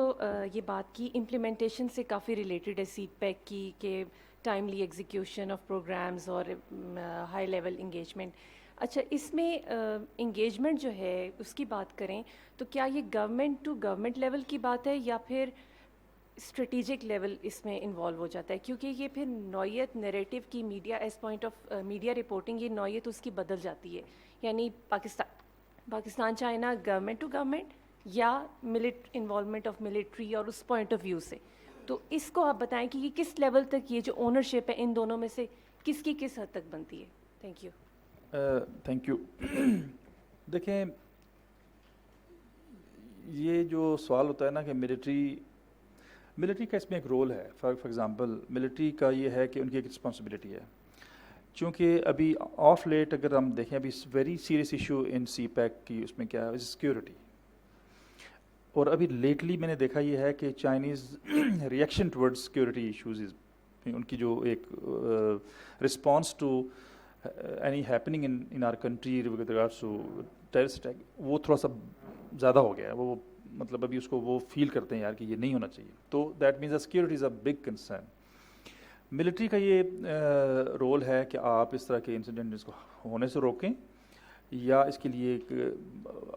یہ بات کی امپلیمنٹیشن سے کافی ریلیٹڈ ہے سی پیک کی, کہ ٹائملی ایگزیکیوشن آف پروگرامز اور ہائی لیول انگیجمنٹ. اچھا, اس میں انگیجمنٹ جو ہے اس کی بات کریں تو کیا یہ گورنمنٹ ٹو گورنمنٹ لیول کی بات ہے یا پھر اسٹریٹجک لیول اس میں انوالو ہو جاتا ہے؟ کیونکہ یہ پھر نوعیت نیریٹو کی media as point of media reporting, یہ نوعیت اس کی بدل جاتی ہے. یعنی پاکستان چائنا گورنمنٹ ٹو گورنمنٹ یا انوالومنٹ آف ملٹری اور اس پوائنٹ آف ویو سے. تو اس کو آپ بتائیں کہ یہ کس لیول تک یہ جو اونرشپ ہے ان دونوں میں سے کس کی کس حد تک بنتی ہے؟ Thank you. Thank you. دیکھیں یہ جو سوال ہوتا ہے نا کہ ملٹری کا اس میں ایک رول ہے. فار ایگزامپل ملٹری کا یہ ہے کہ ان کی ایک رسپانسبلٹی ہے, چونکہ ابھی آف لیٹ اگر ہم دیکھیں ابھی very serious issue in CPEC کی اس میں کیا ہے سیکیورٹی. اور ابھی لیٹلی میں نے دیکھا یہ ہے کہ Chinese reaction toward security issues, ان کی جو ایک response to any happening in our country with regards to terrorist attack, وہ تھوڑا سا زیادہ ہو گیا ہے. وہ مطلب ابھی اس کو وہ فیل کرتے ہیں یار کہ یہ نہیں ہونا چاہیے. تو that means security is a big concern. Military کا یہ رول ہے کہ آپ اس طرح کے انسیڈنٹس کو ہونے سے روکیں, یا اس کے لیے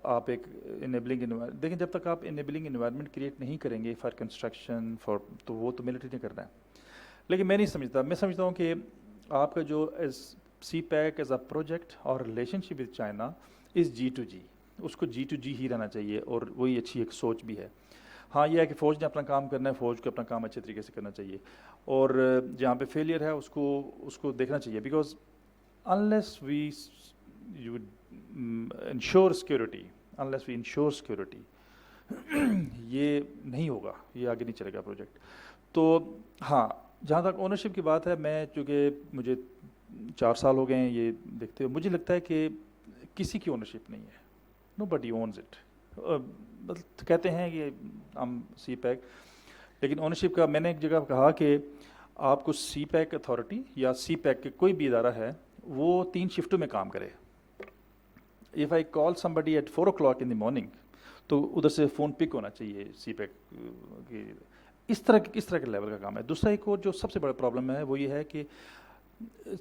آپ ایک انیبلنگ انوائرمنٹ دیکھیں. جب تک آپ انیبلنگ انوائرمنٹ کریٹ نہیں کریں گے فار کنسٹرکشن تو وہ تو ملٹری نے کرنا ہے. لیکن میں نہیں سمجھتا, میں سمجھتا ہوں کہ آپ کا جو سی پیک ایز اے پروجیکٹ اور relation ship with China is G2G, اس کو G2G ہی رہنا چاہیے, اور وہی اچھی ایک سوچ بھی ہے. ہاں یہ ہے کہ فوج نے اپنا کام کرنا ہے, فوج کو اپنا کام اچھے طریقے سے کرنا چاہیے, اور جہاں پہ فیلئر ہے اس کو دیکھنا چاہیے. Because unless we you ensure security یہ نہیں ہوگا, یہ آگے نہیں چلے گا پروجیکٹ. تو ہاں جہاں تک اونرشپ کی بات ہے, میں چونکہ مجھے 4 سال ہو گئے ہیں یہ دیکھتے ہوئے, مجھے لگتا ہے کہ کسی کی اونرشپ نہیں ہے. نو بڈی اونز اٹ. کہتے ہیں کہ ہم سی پیک, لیکن اونرشپ کا میں نے ایک جگہ کہا کہ آپ کو سی پیک اتھارٹی یا سی پیک کے کوئی بھی ادارہ ہے وہ 3 شفٹوں میں کام کرے. If I call somebody at 4 o'clock in the morning, تو ادھر سے فون پک ہونا چاہیے سی پیک. اس طرح کے لیول کا کام ہے. دوسرا ایک اور جو سب سے بڑا پرابلم ہے وہ یہ ہے کہ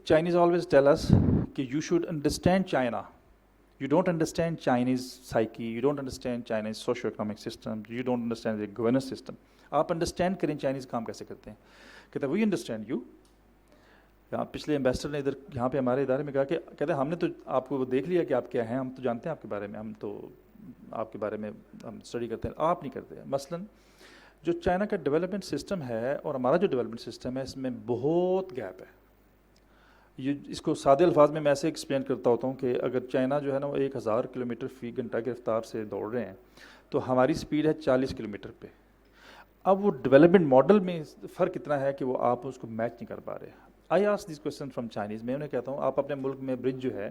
چائنیز آلویز ٹیل اس کہ you should understand China. You don't understand Chinese psyche, you don't understand Chinese socio-economic system, you don't understand the governance system. آپ انڈرسٹینڈ کریں چائنیز کام کیسے کرتے ہیں. کہتے ہیں وی انڈرسٹینڈ یو. پچھلے ایمبیسڈر نے ادھر یہاں پہ ہمارے ادارے میں کہا کہ کہتے ہیں ہم نے تو آپ کو دیکھ لیا کہ آپ کیا ہیں, ہم تو جانتے ہیں آپ کے بارے میں, ہم تو آپ کے بارے میں ہم اسٹڈی کرتے ہیں, آپ نہیں کرتے. مثلاً جو چائنا کا ڈیولپمنٹ سسٹم ہے اور ہمارا جو ڈیولپمنٹ سسٹم ہے اس میں بہت گیپ ہے. یہ اس کو سادے الفاظ میں ایسے ایکسپلین کرتا ہوتا ہوں کہ اگر چائنا جو ہے نا وہ 1000 کلومیٹر فی گھنٹہ کی رفتار سے دوڑ رہے ہیں تو ہماری سپیڈ ہے 40 کلومیٹر پہ. اب وہ ڈیولپمنٹ ماڈل میں فرق اتنا ہے کہ وہ آپ اس کو میچ نہیں کر پا رہے. I ask this question from Chinese. میں انہیں کہتا ہوں آپ اپنے ملک میں برج جو ہے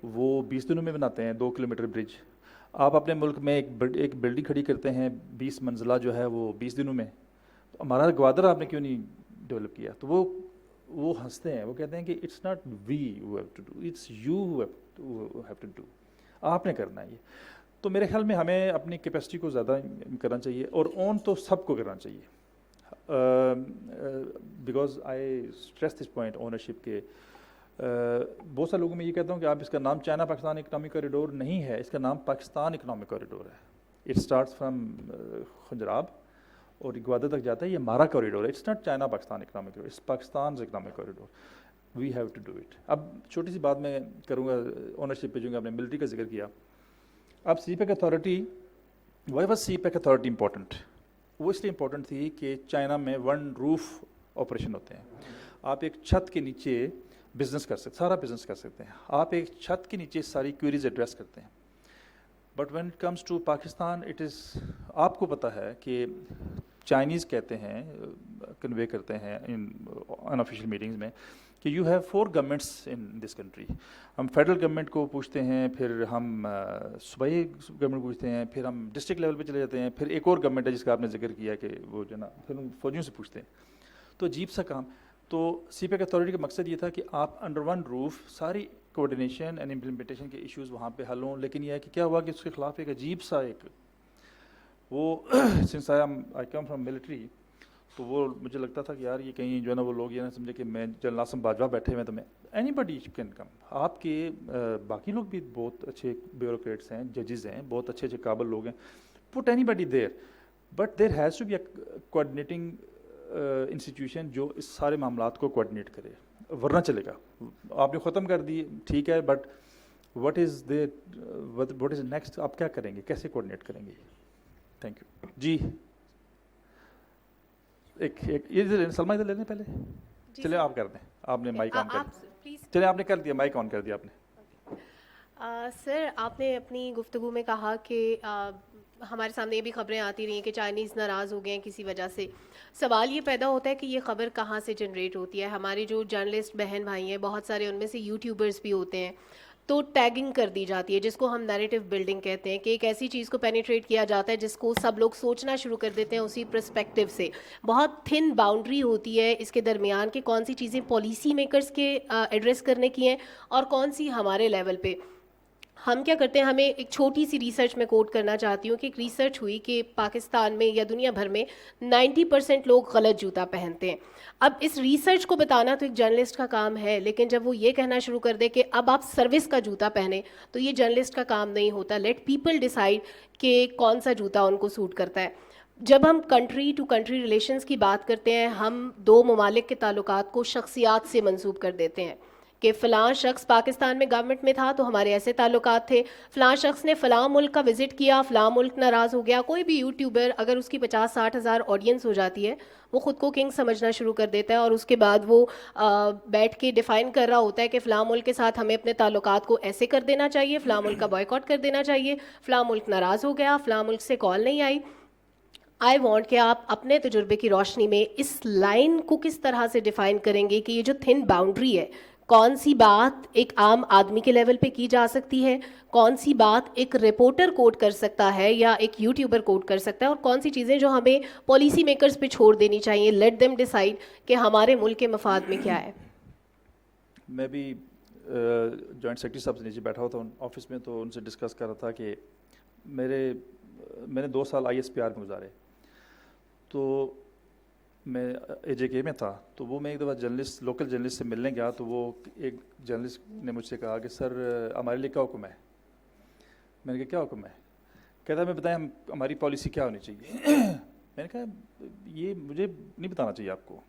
وہ 20 دنوں میں بناتے ہیں, 2 کلومیٹر برج. آپ اپنے ملک میں ایک بلڈنگ کھڑی کرتے ہیں 20 منزلہ جو ہے وہ 20 دنوں میں. تو ہمارا گوادر آپ نے کیوں نہیں ڈیولپ کیا؟ تو وہ ہنستے ہیں, وہ کہتے ہیں کہ it's not we who have to do, it's you who have to do. آپ نے کرنا ہے یہ. تو میرے خیال میں ہمیں اپنی کیپیسٹی کو زیادہ کرنا چاہیے, اور اون تو سب کو کرنا چاہیے. Because I stress this point ownership کے بہت سارے لوگوں میں یہ کہتا ہوں کہ آپ اس کا نام چائنا پاکستان اکنامک کوریڈور نہیں ہے, اس کا نام پاکستان اکنامک کوریڈور ہے. اٹ اسٹارٹس فرام خنجراب اور گوادر تک جاتا ہے, یہ ہمارا کوریڈور ہے. It's not China Pakistan economic corridor, it's Pakistan economic corridor. We have to do it. اب چھوٹی سی بات میں کروں گا اونرشپ پہ, جو کہ آپ نے ملٹری کا ذکر کیا. اب CPEC authority, why was CPEC authority important? وہ اس لیے امپورٹنٹ تھی کہ چائنا میں ون روف آپریشن ہوتے ہیں. آپ ایک چھت کے نیچے بزنس کر سکتے, سارا بزنس کر سکتے ہیں. آپ ایک چھت کے نیچے ساری کوئریز ایڈریس کرتے ہیں. But when it comes to Pakistan, it is, آپ کو پتہ ہے کہ چائنیز کہتے ہیں, کنوے کرتے ہیں ان انآفیشیل میٹنگز میں کہ you have 4 governments in this country. ہم فیڈرل گورنمنٹ کو پوچھتے ہیں, پھر ہم صوبائی گورنمنٹ پوچھتے ہیں, پھر ہم ڈسٹرکٹ لیول پہ چلے جاتے ہیں, پھر ایک اور گورنمنٹ ہے جس کا آپ نے ذکر کیا کہ وہ جو ہے نا, پھر ہم فوجیوں سے پوچھتے ہیں. تو عجیب سا کام. تو سی پیک اتھارٹی کا مقصد یہ تھا کہ آپ انڈر ون روف ساری کوآرڈینیشن اینڈ امپلیمنٹیشن کے ایشوز وہاں پہ حل ہوں. لیکن یہ ہے کہ کیا ہوا کہ اس کے خلاف ایک عجیب سا ایک وہ since I come from military, تو وہ مجھے لگتا تھا کہ یار یہ کہیں جو ہے نا وہ لوگ یہ نہ سمجھے کہ میں جنرل عاصم باجوہ بیٹھے ہوئے, تو میں اینی بڈی کین کم. آپ کے باقی لوگ بھی بہت اچھے بیوروکریٹس ہیں, ججز ہیں, بہت اچھے اچھے قابل لوگ ہیں. Put anybody there, but there has to be a coordinating institution جو اس سارے معاملات کو کوآرڈینیٹ کرے, ورنہ چلے گا. آپ نے ختم کر دی, ٹھیک ہے, بٹ وٹ از نیکسٹ, آپ کیا کریں گے, کیسے کوآرڈینیٹ کریں گے؟ Thank you. جی ایک یہ سلمہ ادھر لے لیں پہلے, چلے آپ کر دیں, آپ نے مائک آن کر دیا, چلے آپ نے کر دیا, مائک آن کر دیا آپ نے. سر آپ نے اپنی گفتگو میں کہا کہ ہمارے سامنے یہ بھی خبریں آتی رہی ہیں کہ چائنیز ناراض ہو گئے ہیں کسی وجہ سے. سوال یہ پیدا ہوتا ہے کہ یہ خبر کہاں سے جنریٹ ہوتی ہے. ہمارے جو جرنلسٹ بہن بھائی ہیں, بہت سارے ان میں سے یوٹیوبرز بھی ہوتے ہیں, تو ٹیگنگ کر دی جاتی ہے جس کو ہم نیریٹو بلڈنگ کہتے ہیں, کہ ایک ایسی چیز کو پینیٹریٹ کیا جاتا ہے جس کو سب لوگ سوچنا شروع کر دیتے ہیں اسی پرسپیکٹیو سے. بہت تھن باؤنڈری ہوتی ہے اس کے درمیان کہ کون سی چیزیں پالیسی میکرز کے ایڈریس کرنے کی ہیں اور کون سی ہمارے لیول پہ. ہم کیا کرتے ہیں, ہمیں ایک چھوٹی سی ریسرچ میں کوٹ کرنا چاہتی ہوں کہ ایک ریسرچ ہوئی کہ پاکستان میں یا دنیا بھر میں 90% لوگ غلط جوتا پہنتے ہیں. اب اس ریسرچ کو بتانا تو ایک جرنلسٹ کا کام ہے, لیکن جب وہ یہ کہنا شروع کر دے کہ اب آپ سروس کا جوتا پہنیں, تو یہ جرنلسٹ کا کام نہیں ہوتا. لیٹ پیپل ڈیسائیڈ کہ کون سا جوتا ان کو سوٹ کرتا ہے. جب ہم کنٹری ٹو کنٹری ریلیشنز کی بات کرتے ہیں, ہم 2 ممالک کے تعلقات کو شخصیات سے منسوب کر دیتے ہیں کہ فلاں شخص پاکستان میں گورنمنٹ میں تھا تو ہمارے ایسے تعلقات تھے, فلاں شخص نے فلاں ملک کا وزٹ کیا, فلاں ملک ناراض ہو گیا. کوئی بھی یوٹیوبر اگر اس کی 50-60 ہزار آڈینس ہو جاتی ہے, وہ خود کو کنگ سمجھنا شروع کر دیتا ہے, اور اس کے بعد وہ بیٹھ کے ڈیفائن کر رہا ہوتا ہے کہ فلاں ملک کے ساتھ ہمیں اپنے تعلقات کو ایسے کر دینا چاہیے, فلاں ملک کا بائیکاٹ کر دینا چاہیے, فلاں ملک ناراض ہو گیا, فلاں ملک سے کال نہیں آئی. آئی وانٹ کہ آپ اپنے تجربے کی روشنی میں اس لائن کو کس طرح سے ڈیفائن کریں گے کہ یہ جو تھن باؤنڈری ہے, کون سی بات ایک عام آدمی کے لیول پہ کی جا سکتی ہے, کون سی بات ایک رپورٹر کوٹ کر سکتا ہے یا ایک یوٹیوبر کوٹ کر سکتا ہے, اور کون سی چیزیں جو ہمیں پالیسی میکرز پہ چھوڑ دینی چاہیے. لیٹ دیم ڈیسائیڈ کہ ہمارے ملک کے مفاد میں کیا ہے. میں بھی جوائنٹ سیکرٹری صاحب سے نیچے بیٹھا ہوا تھا آفس میں, تو ان سے ڈسکس کر رہا تھا کہ میں نے 2 سال ISPR میں گزارے. تو میں AJK میں تھا, تو وہ میں ایک دفعہ جرنلسٹ, لوکل جرنلسٹ سے ملنے گیا, تو وہ ایک جرنلسٹ نے مجھ سے کہا کہ سر ہمارے لیے کیا حکم ہے. میں نے کہا کیا حکم ہے؟ کہتا ہے میں بتائیں ہماری پالیسی کیا ہونی چاہیے. میں نے کہا یہ مجھے نہیں بتانا چاہیے آپ کو,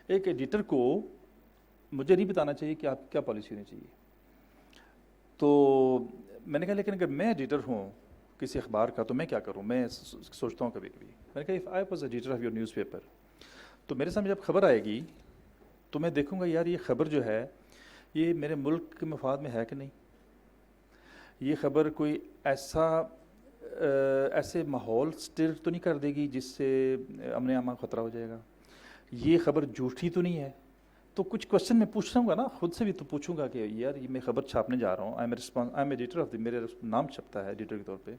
ایک ایڈیٹر کو مجھے نہیں بتانا چاہیے کہ آپ کیا پالیسی ہونی چاہیے. تو میں نے کہا لیکن اگر میں ایڈیٹر ہوں کسی اخبار کا تو میں کیا کروں. میں سوچتا ہوں کبھی کبھی, میں نے کہا if I was editor of your news paper, تو میرے سامنے جب خبر آئے گی تو میں دیکھوں گا یار یہ خبر جو ہے یہ میرے ملک کے مفاد میں ہے کہ نہیں. یہ خبر کوئی ایسے ماحول سٹر تو نہیں کر دے گی جس سے امن عامہ خطرہ ہو جائے گا. یہ خبر جھوٹی تو نہیں ہے. تو کچھ کوشچن میں پوچھ رہا ہوں گا نا, خود سے بھی تو پوچھوں گا کہ یار یہ میں خبر چھاپنے جا رہا ہوں, I am editor of the, میرے نام چھپتا ہے ایڈیٹر کے طور پہ,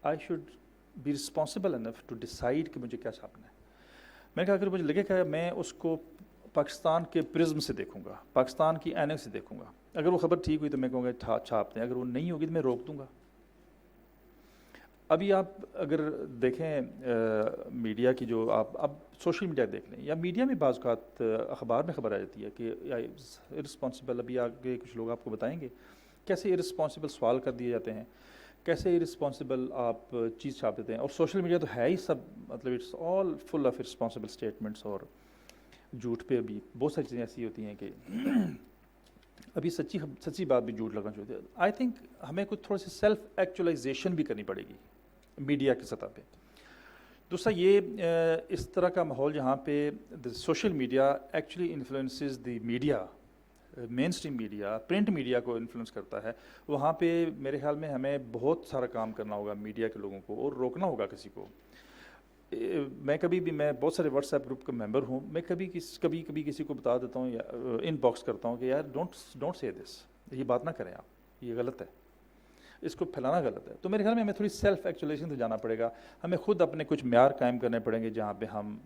I should be responsible enough to decide کہ مجھے کیا چھاپنا ہے. میں نے کہا اگر مجھے لگے کہ میں اس کو پاکستان کے پرزم سے دیکھوں گا, پاکستان کی اینک سے دیکھوں گا, اگر وہ خبر ٹھیک ہوئی تو میں کہوں گا چھاپ دیں, اگر وہ نہیں ہوگی تو میں روک دوں گا. ابھی آپ اگر دیکھیں میڈیا کی جو آپ اب سوشل میڈیا دیکھ لیں یا میڈیا میں بعض اوقات اخبار میں خبر آ جاتی ہے کہ ارسپانسبل، ابھی آگے کچھ لوگ آپ کو بتائیں گے کیسے ارسپانسبل سوال کر دیے جاتے ہیں، کیسے ارسپانسبل آپ چیز چھاپ دیتے ہیں. اور سوشل میڈیا تو ہے ہی سب، مطلب it's all full of irresponsible statements, اور جھوٹ پہ بھی بہت ساری چیزیں ایسی ہوتی ہیں کہ ابھی سچی بات بھی جھوٹ لگنا چاہتے ہیں. آئی تھنک ہمیں کچھ تھوڑا سی سیلف ایکچولائزیشن بھی کرنی پڑے گی میڈیا کی سطح پہ. دوسرا یہ اس طرح کا ماحول جہاں پہ social media actually influences the media, mainstream media, print media کو انفلوئنس کرتا ہے، وہاں پہ میرے خیال میں ہمیں بہت سارا کام کرنا ہوگا میڈیا کے لوگوں کو، اور روکنا ہوگا کسی کو. میں بہت سارے واٹس ایپ گروپ کا ممبر ہوں، میں کبھی کسی کو بتا دیتا ہوں یا ان باکس کرتا ہوں کہ یار ڈونٹ سے دس، یہ بات نہ کریں آپ، یہ غلط ہے، اس کو پھیلانا غلط ہے. تو میرے خیال میں ہمیں تھوڑی سیلف ایکچولیشن سے جانا پڑے گا، ہمیں خود اپنے کچھ معیار قائم کرنے پڑیں گے جہاں پہ ہم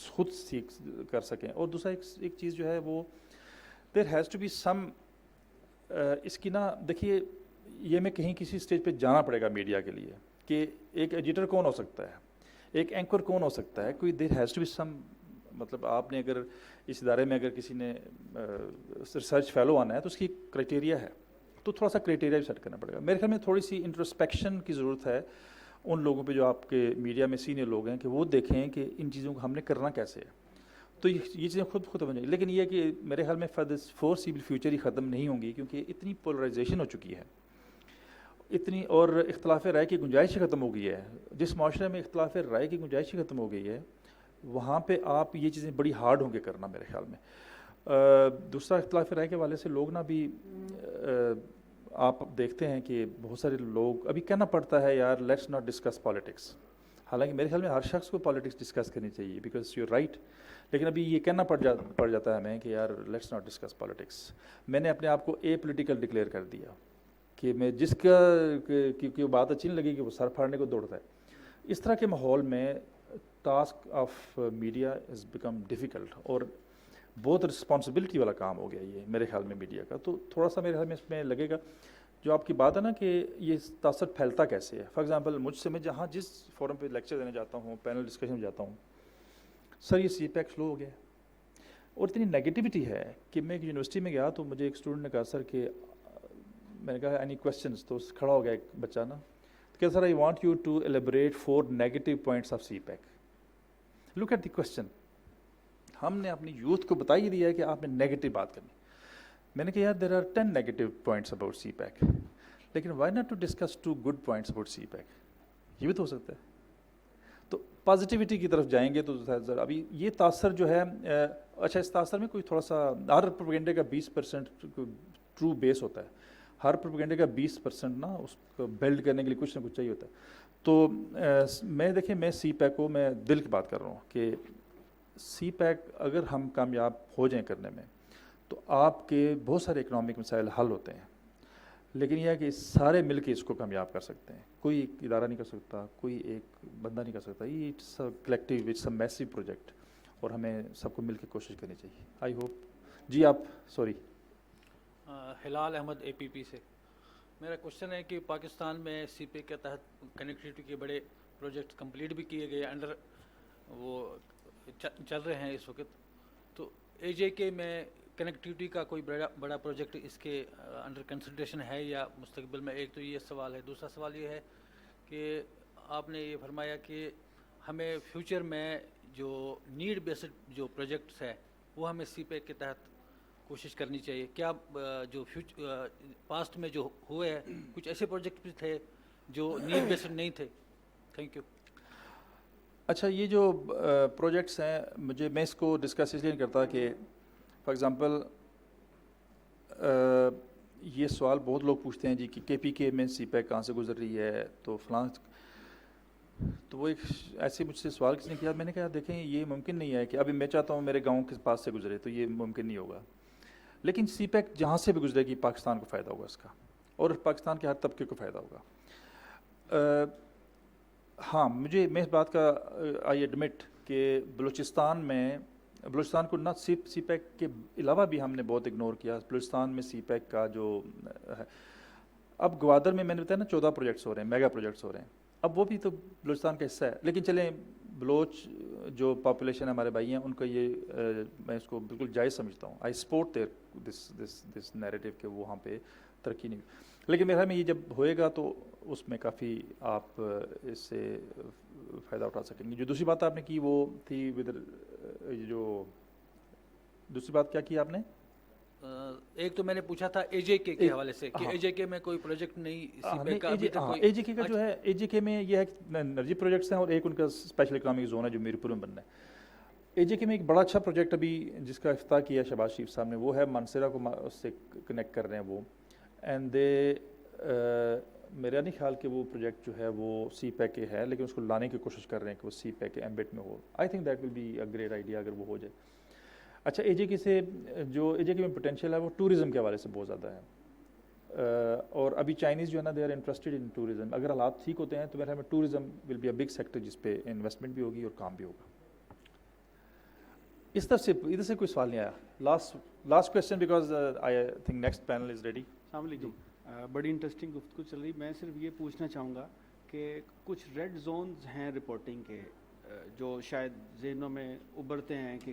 خود سیکھ کر سکیں. اور دوسرا ایک چیز جو ہے وہ there has to be some, اس کی نا دیکھیے یہ میں کہیں کسی اسٹیج پہ جانا پڑے گا میڈیا کے لیے کہ ایک ایڈیٹر کون ہو سکتا ہے، ایک اینکر کون ہو سکتا ہے، کوئی there has to be some. مطلب آپ نے اگر اس ادارے میں اگر کسی نے ریسرچ فیلو آنا ہے تو اس کی کرائٹیریا ہے، تو تھوڑا سا کرائٹیریا بھی سیٹ کرنا پڑے گا. میرے خیال میں تھوڑی سی انٹروسپیکشن کی ضرورت ہے ان لوگوں پہ جو آپ کے میڈیا میں سینئر لوگ ہیں، کہ وہ دیکھیں کہ ان چیزوں کو ہم نے کرنا کیسے ہے. تو یہ چیزیں خود بن جائیں گی. لیکن یہ کہ میرے خیال میں فورسیبل فیوچر ہی ختم نہیں ہوں گی، کیونکہ اتنی پولرائزیشن ہو چکی ہے، اتنی، اور اختلاف رائے کی گنجائش ہی ختم ہو گئی ہے. جس معاشرے میں اختلاف رائے کی گنجائش ہی ختم ہو گئی ہے، وہاں پہ آپ یہ چیزیں بڑی ہارڈ ہوں گے کرنا میرے خیال میں. دوسرا اختلاف رائے کے حوالے سے لوگ نا بھی آپ دیکھتے ہیں کہ بہت سارے لوگ ابھی کہنا پڑتا ہے یار لیٹس ناٹ ڈسکس پالیٹکس. حالانکہ میرے خیال میں ہر شخص کو پالیٹکس ڈسکس کرنی چاہیے بیکاز یو رائٹ، لیکن ابھی یہ کہنا پڑ جاتا ہے ہمیں کہ یار لیٹس ناٹ ڈسکس پالیٹکس. میں نے اپنے آپ کو اے پولیٹیکل ڈکلیئر کر دیا کہ میں جس کا کیونکہ وہ بات اچھی نہیں لگی کہ وہ سر پھاڑنے کو دوڑتا ہے. اس طرح کے ماحول میں task of media is become difficult, اور بہت رسپانسبلٹی والا کام ہو گیا یہ میرے خیال میں میڈیا کا. تو تھوڑا سا میرے خیال میں اس میں لگے گا جو آپ کی بات ہے نا کہ یہ تاثر پھیلتا کیسے ہے. فار ایگزامپل مجھ سے، میں جہاں جس فورم پہ لیکچر دینے جاتا ہوں، پینل ڈسکشن میں جاتا ہوں، سر یہ سی پیک سلو ہو گیا، اور اتنی نیگیٹیوٹی ہے کہ میں ایک یونیورسٹی میں گیا تو مجھے ایک اسٹوڈنٹ نے کہا سر کہ میں نے کہا اینی کویسچنس، تو کھڑا ہو گیا ایک بچہ نا، کہ sir I want you to elaborate 4 negative points of CPEC. Look at the question. ہم نے اپنی یوتھ کو بتا ہی دیا ہے کہ آپ نے نیگیٹو بات کرنی. میں نے کہا یار there are 10 negative points about CPEC, لیکن why not to discuss 2 good points about CPEC. یہ بھی تو ہو سکتا ہے. تو پازیٹیوٹی کی طرف جائیں گے تو ابھی یہ تاثر جو ہے، اچھا اس تاثر میں کوئی تھوڑا سا، ہر پروپیگنڈے کا 20% ٹرو بیس ہوتا ہے، ہر پروپیگنڈے کا 20% نا اس کو بلڈ کرنے کے لیے کچھ نہ کچھ چاہیے ہوتا ہے. تو دیکھیں میں سی پیک کو میں دل کی بات کر رہا ہوں کہ سی پیک اگر ہم کامیاب ہو جائیں کرنے میں تو آپ کے بہت سارے اکنامک مسائل حل ہوتے ہیں. لیکن یہ ہے کہ سارے مل کے اس کو کامیاب کر سکتے ہیں. کوئی ایک ادارہ نہیں کر سکتا، کوئی ایک بندہ نہیں کر سکتا. یہ it's a collective, it's a massive project, اور ہمیں سب کو مل کے کوشش کرنی چاہیے. I hope. جی آپ سوری. ہلال احمد اے پی پی سے. میرا کوشچن ہے کہ پاکستان میں سی پی کے تحت کنیکٹیوٹی کے بڑے پروجیکٹ کمپلیٹ بھی کیے گئے، انڈر وہ چل رہے ہیں اس وقت. تو اے جے کے میں کنیکٹیوٹی کا کوئی بڑا پروجیکٹ اس کے انڈر کنسیڈریشن ہے یا مستقبل میں؟ ایک تو یہ سوال ہے. دوسرا سوال یہ ہے کہ آپ نے یہ فرمایا کہ ہمیں فیوچر میں جو نیڈ بیسڈ جو پروجیکٹس ہے وہ ہمیں سی پیک کے تحت کوشش کرنی چاہیے. کیا جو پاسٹ میں جو ہوئے ہیں کچھ ایسے پروجیکٹ بھی تھے جو نیڈ بیسڈ نہیں تھے؟ Thank you. اچھا یہ جو پروجیکٹس ہیں، میں اس کو ڈسکس اس لیے نہیں کرتا کہ فار ایگزامپل یہ سوال بہت لوگ پوچھتے ہیں جی کہ کے پی کے میں سی پیک کہاں سے گزر رہی ہے، تو فلاں، تو وہ ایک ایسے مجھ سے سوال کسی نے کیا. میں نے کہا دیکھیں یہ ممکن نہیں ہے کہ ابھی میں چاہتا ہوں میرے گاؤں کے پاس سے گزرے، تو یہ ممکن نہیں ہوگا. لیکن سی پیک جہاں سے بھی گزرے گی پاکستان کو فائدہ ہوگا اس کا، اور پاکستان کے ہر طبقے کو فائدہ ہوگا. ہاں میں اس بات کا آئی ایڈمٹ کہ بلوچستان کو نہ سی پیک کے علاوہ بھی ہم نے بہت اگنور کیا. بلوچستان میں سی پیک کا جو ہے، اب گوادر میں نے بتایا نا 14 پروجیکٹس ہو رہے ہیں، میگا پروجیکٹس ہو رہے ہیں. اب وہ بھی تو بلوچستان کا حصہ ہے، لیکن چلیں بلوچ جو پاپولیشن ہمارے بھائی ہیں ان کا یہ میں اس کو بالکل جائز سمجھتا ہوں. I support there this narrative کہ وہاں پہ ترقی نہیں. لیکن میرے خیال میں یہ جب ہوئے گا تو اس میں کافی آپ اس سے فائدہ اٹھا سکیں گے. جو دوسری بات آپ نے کی وہ تھی جو دوسری بات کیا کی آپ نے؟ ایک تو میں نے پوچھا تھا اے جے کے حوالے سے کہ اے جے کے میں کوئی پروجیکٹ نہیں سی پیک کا ابھی تک کوئی. اے جے کے کا جو ہے اے جے کے میں یہ ہے کہ انرجی پروجیکٹس ہیں اور ایک ان کا اسپیشل اکنامک زون ہے جو میرپور میں بننا ہے. اے جے کے میں ایک بڑا اچھا پروجیکٹ ابھی جس کا افتتاح کیا شہباز شریف صاحب نے وہ ہے مانسیرا کو اس سے کنیکٹ کر رہے ہیں وہ. اینڈ دے میرا نہیں خیال کہ وہ پروجیکٹ جو ہے وہ سی پیک کے ہے لیکن اس کو لانے کی کوشش کر رہے ہیں کہ وہ سی پیک کے ایمبٹ میں ہو. I think that will be a great idea اگر وہ ہو جائے. اچھا اے جے کے سے جو اے جے کے میں پوٹینشیل ہے وہ ٹورزم کے حوالے سے بہت زیادہ ہے اور ابھی چائنیز جو ہے نا they are interested in tourism. اگر حالات ٹھیک ہوتے ہیں تو میرے خیال میں tourism will be a big sector جس پہ انویسٹمنٹ بھی ہوگی اور کام بھی ہوگا. اس طرف سے ادھر سے کوئی سوال نہیں آیا. Last question because I think next panel is ready. السلام علیکم. بڑی انٹرسٹنگ گفتگو چل رہی. میں صرف یہ پوچھنا چاہوں گا کہ کچھ ریڈ زونز ہیں رپورٹنگ کے جو شاید ذہنوں میں ابھرتے ہیں کہ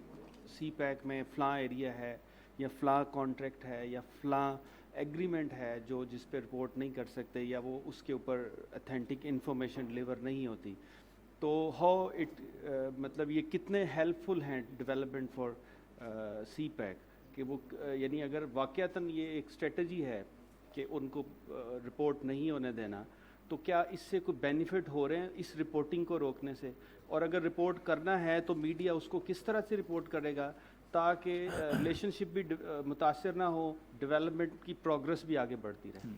سی پیک میں فلاں ایریا ہے یا فلاں کانٹریکٹ ہے یا فلاں ایگریمنٹ ہے جو جس پہ رپورٹ نہیں کر سکتے یا وہ اس کے اوپر اتھینٹک انفارمیشن ڈلیور نہیں ہوتی. تو ہاؤ اٹ مطلب یہ کتنے ہیلپ فل ہیں ڈیولپمنٹ فار سی پیک کہ وہ یعنی اگر واقعتاً یہ ایک اسٹریٹجی ہے کہ ان کو رپورٹ نہیں ہونے دینا تو کیا اس سے کوئی بینیفٹ ہو رہے ہیں اس رپورٹنگ کو روکنے سے؟ اور اگر رپورٹ کرنا ہے تو میڈیا اس کو کس طرح سے رپورٹ کرے گا تاکہ ریلیشن شپ بھی متاثر نہ ہو, ڈیولپمنٹ کی پروگرس بھی آگے بڑھتی رہے؟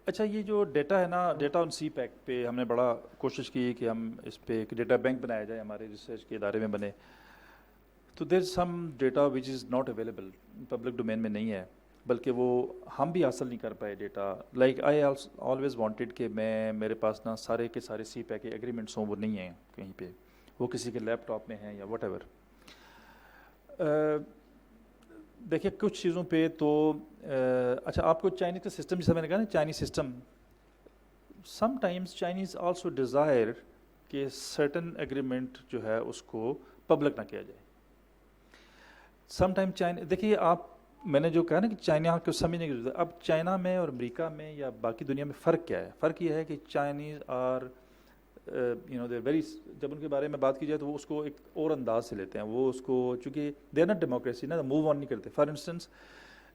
اچھا یہ جو ڈیٹا ہے نا, ڈیٹا آن سی پیک پہ ہم نے بڑا کوشش کی کہ ہم اس پہ ایک ڈیٹا بینک بنایا جائے, ہمارے ریسرچ کے ادارے میں بنے. تو there some data which is not available, public domain میں نہیں ہے, بلکہ وہ ہم بھی حاصل نہیں کر پائے data. Like I always wanted کہ میرے پاس نا سارے کے سارے سی پیک کے ایگریمنٹس ہوں, وہ نہیں ہیں کہیں پہ, وہ کسی کے لیپ ٹاپ میں ہیں یا واٹ ایور. دیکھیے کچھ چیزوں پہ تو اچھا آپ کو چائنیز کا سسٹم جیسا میں نے کہا نا, Chinese system some times Chinese also Dzire کہ سرٹن ایگریمنٹ جو ہے اس کو پبلک نہ کیا جائے. سم ٹائم دیکھیے آپ, میں نے جو کہا نا کہ چائنا کو سمجھنے کی ضرورت ہے. اب چائنا میں اور امریکہ میں یا باقی دنیا میں فرق کیا ہے؟ فرق یہ ہے کہ چائنیز آر دے ویری, جب ان کے بارے میں بات کی جائے تو وہ اس کو ایک اور انداز سے لیتے ہیں. وہ اس کو چونکہ دے آر ناٹ ڈیموکریسی نا, موو آن نہیں کرتے. فار انسٹنس